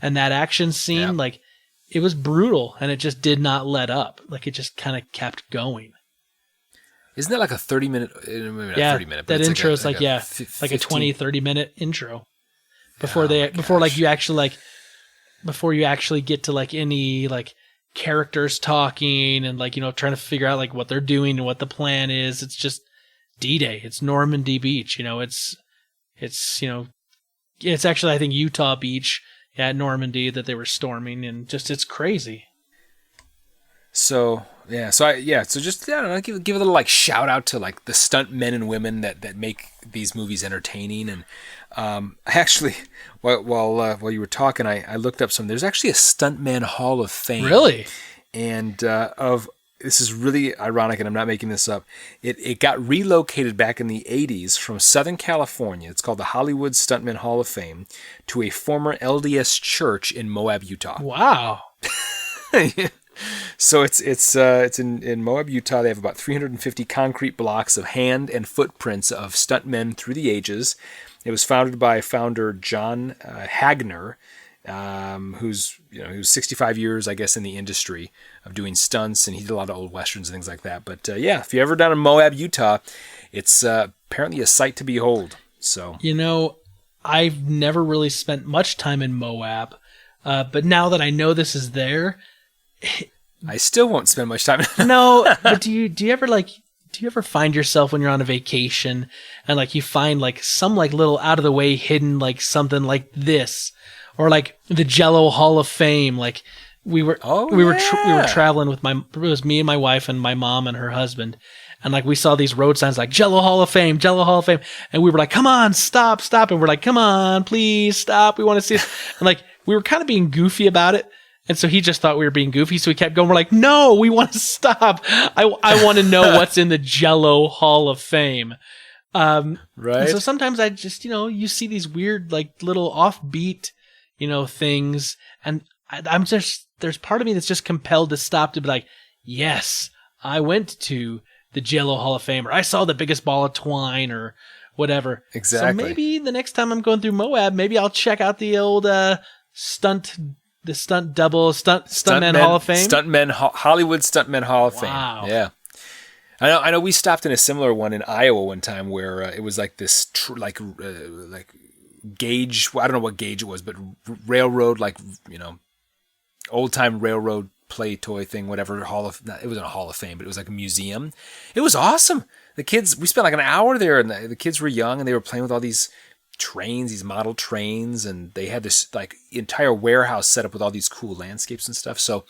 and that action scene, like it was brutal and it just did not let up. Like it just kind of kept going. Isn't that like a 30-minute, maybe not 30-minute, but that it's intro is like a 20, 30-minute intro before you actually get to like any like characters talking and like, trying to figure out like what they're doing and what the plan is. It's just D-Day. It's Normandy Beach. It's actually, I think, Utah Beach at Normandy that they were storming, and just, it's crazy. So just, I don't know, give a little like shout out to like the stunt men and women that make these movies entertaining. And I actually, while you were talking, I looked up there's actually a Stuntman Hall of Fame. Really? And this is really ironic, and I'm not making this up. It got relocated back in the 80s from Southern California. It's called the Hollywood Stuntman Hall of Fame, to a former LDS church in Moab, Utah. Wow. So it's in Moab, Utah. They have about 350 concrete blocks of hand and footprints of stuntmen through the ages. It was founded by founder John Hagner, who's 65 years, I guess, in the industry of doing stunts, and he did a lot of old westerns and things like that. But if you're ever down in Moab, Utah, it's apparently a sight to behold. So I've never really spent much time in Moab, but now that I know this is there, I still won't spend much time. No, but do you ever find yourself when you're on a vacation and like you find like some like little out of the way hidden like something like this, or like the Jello Hall of Fame? Like we were traveling with it was me and my wife and my mom and her husband, and like we saw these road signs like Jello Hall of Fame, Jello Hall of Fame, and we were like, come on, stop, and we're like, come on, please stop, we want to see it. And like we were kind of being goofy about it. And so he just thought we were being goofy, so he kept going. We're like, no, we want to stop. I want to know what's in the Jello Hall of Fame. Right. And so sometimes I just, you see these weird, like, little offbeat, things. And I'm just, there's part of me that's just compelled to stop to be like, yes, I went to the Jello Hall of Fame, or I saw the biggest ball of twine, or whatever. Exactly. So maybe the next time I'm going through Moab, maybe I'll check out the old Stuntman Hall of Fame? Hollywood Stuntman Hall of Fame. Wow. Yeah. I know we stopped in a similar one in Iowa one time where it was like this like gauge, well, I don't know what gauge it was, but railroad, like, old time railroad play toy thing, whatever. It wasn't a Hall of Fame, but it was like a museum. It was awesome. The kids, we spent like an hour there, and the kids were young and they were playing with all these trains, these model trains, and they had this like entire warehouse set up with all these cool landscapes and stuff. So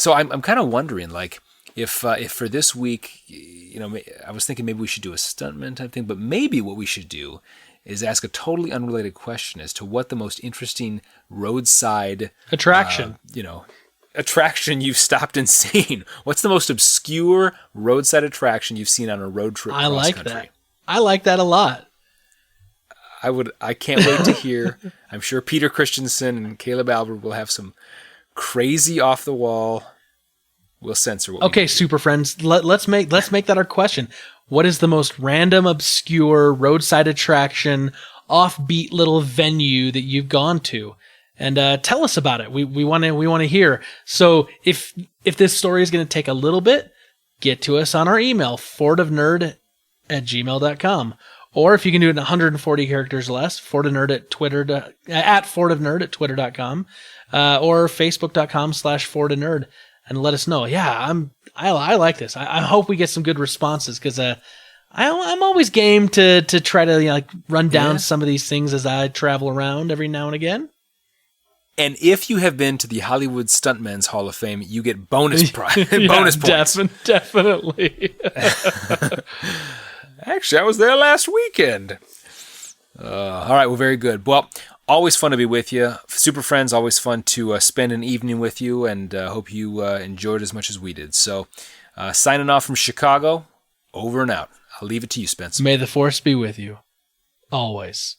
I'm kind of wondering, like, if for this week, I was thinking maybe we should do a stuntman type thing, but maybe what we should do is ask a totally unrelated question as to what the most interesting roadside attraction, attraction you've stopped and seen. What's the most obscure roadside attraction you've seen on a road trip cross country? I like that a lot. I can't wait to hear. I'm sure Peter Christensen and Caleb Albert will have some crazy off the wall. We'll censor what. Okay, super friends, let's make that our question. What is the most random, obscure roadside attraction, offbeat little venue that you've gone to? And tell us about it. We want to hear. So if this story is going to take a little bit, get to us on our email, fortofnerd@gmail.com. Or if you can do it in 140 characters less, Ford of Nerd at Twitter, at Ford of Nerd at twitter.com, or facebook.com/Ford of Nerd, and let us know. Yeah, I like this. I hope we get some good responses, because I'm always game to try to run down some of these things as I travel around every now and again. And if you have been to the Hollywood Stuntmen's Hall of Fame, you get bonus bonus points. Definitely. Actually, I was there last weekend. All right, well, very good. Well, always fun to be with you. Super Friends, always fun to spend an evening with you, and hope you enjoyed as much as we did. So, signing off from Chicago, over and out. I'll leave it to you, Spence. May the Force be with you. Always.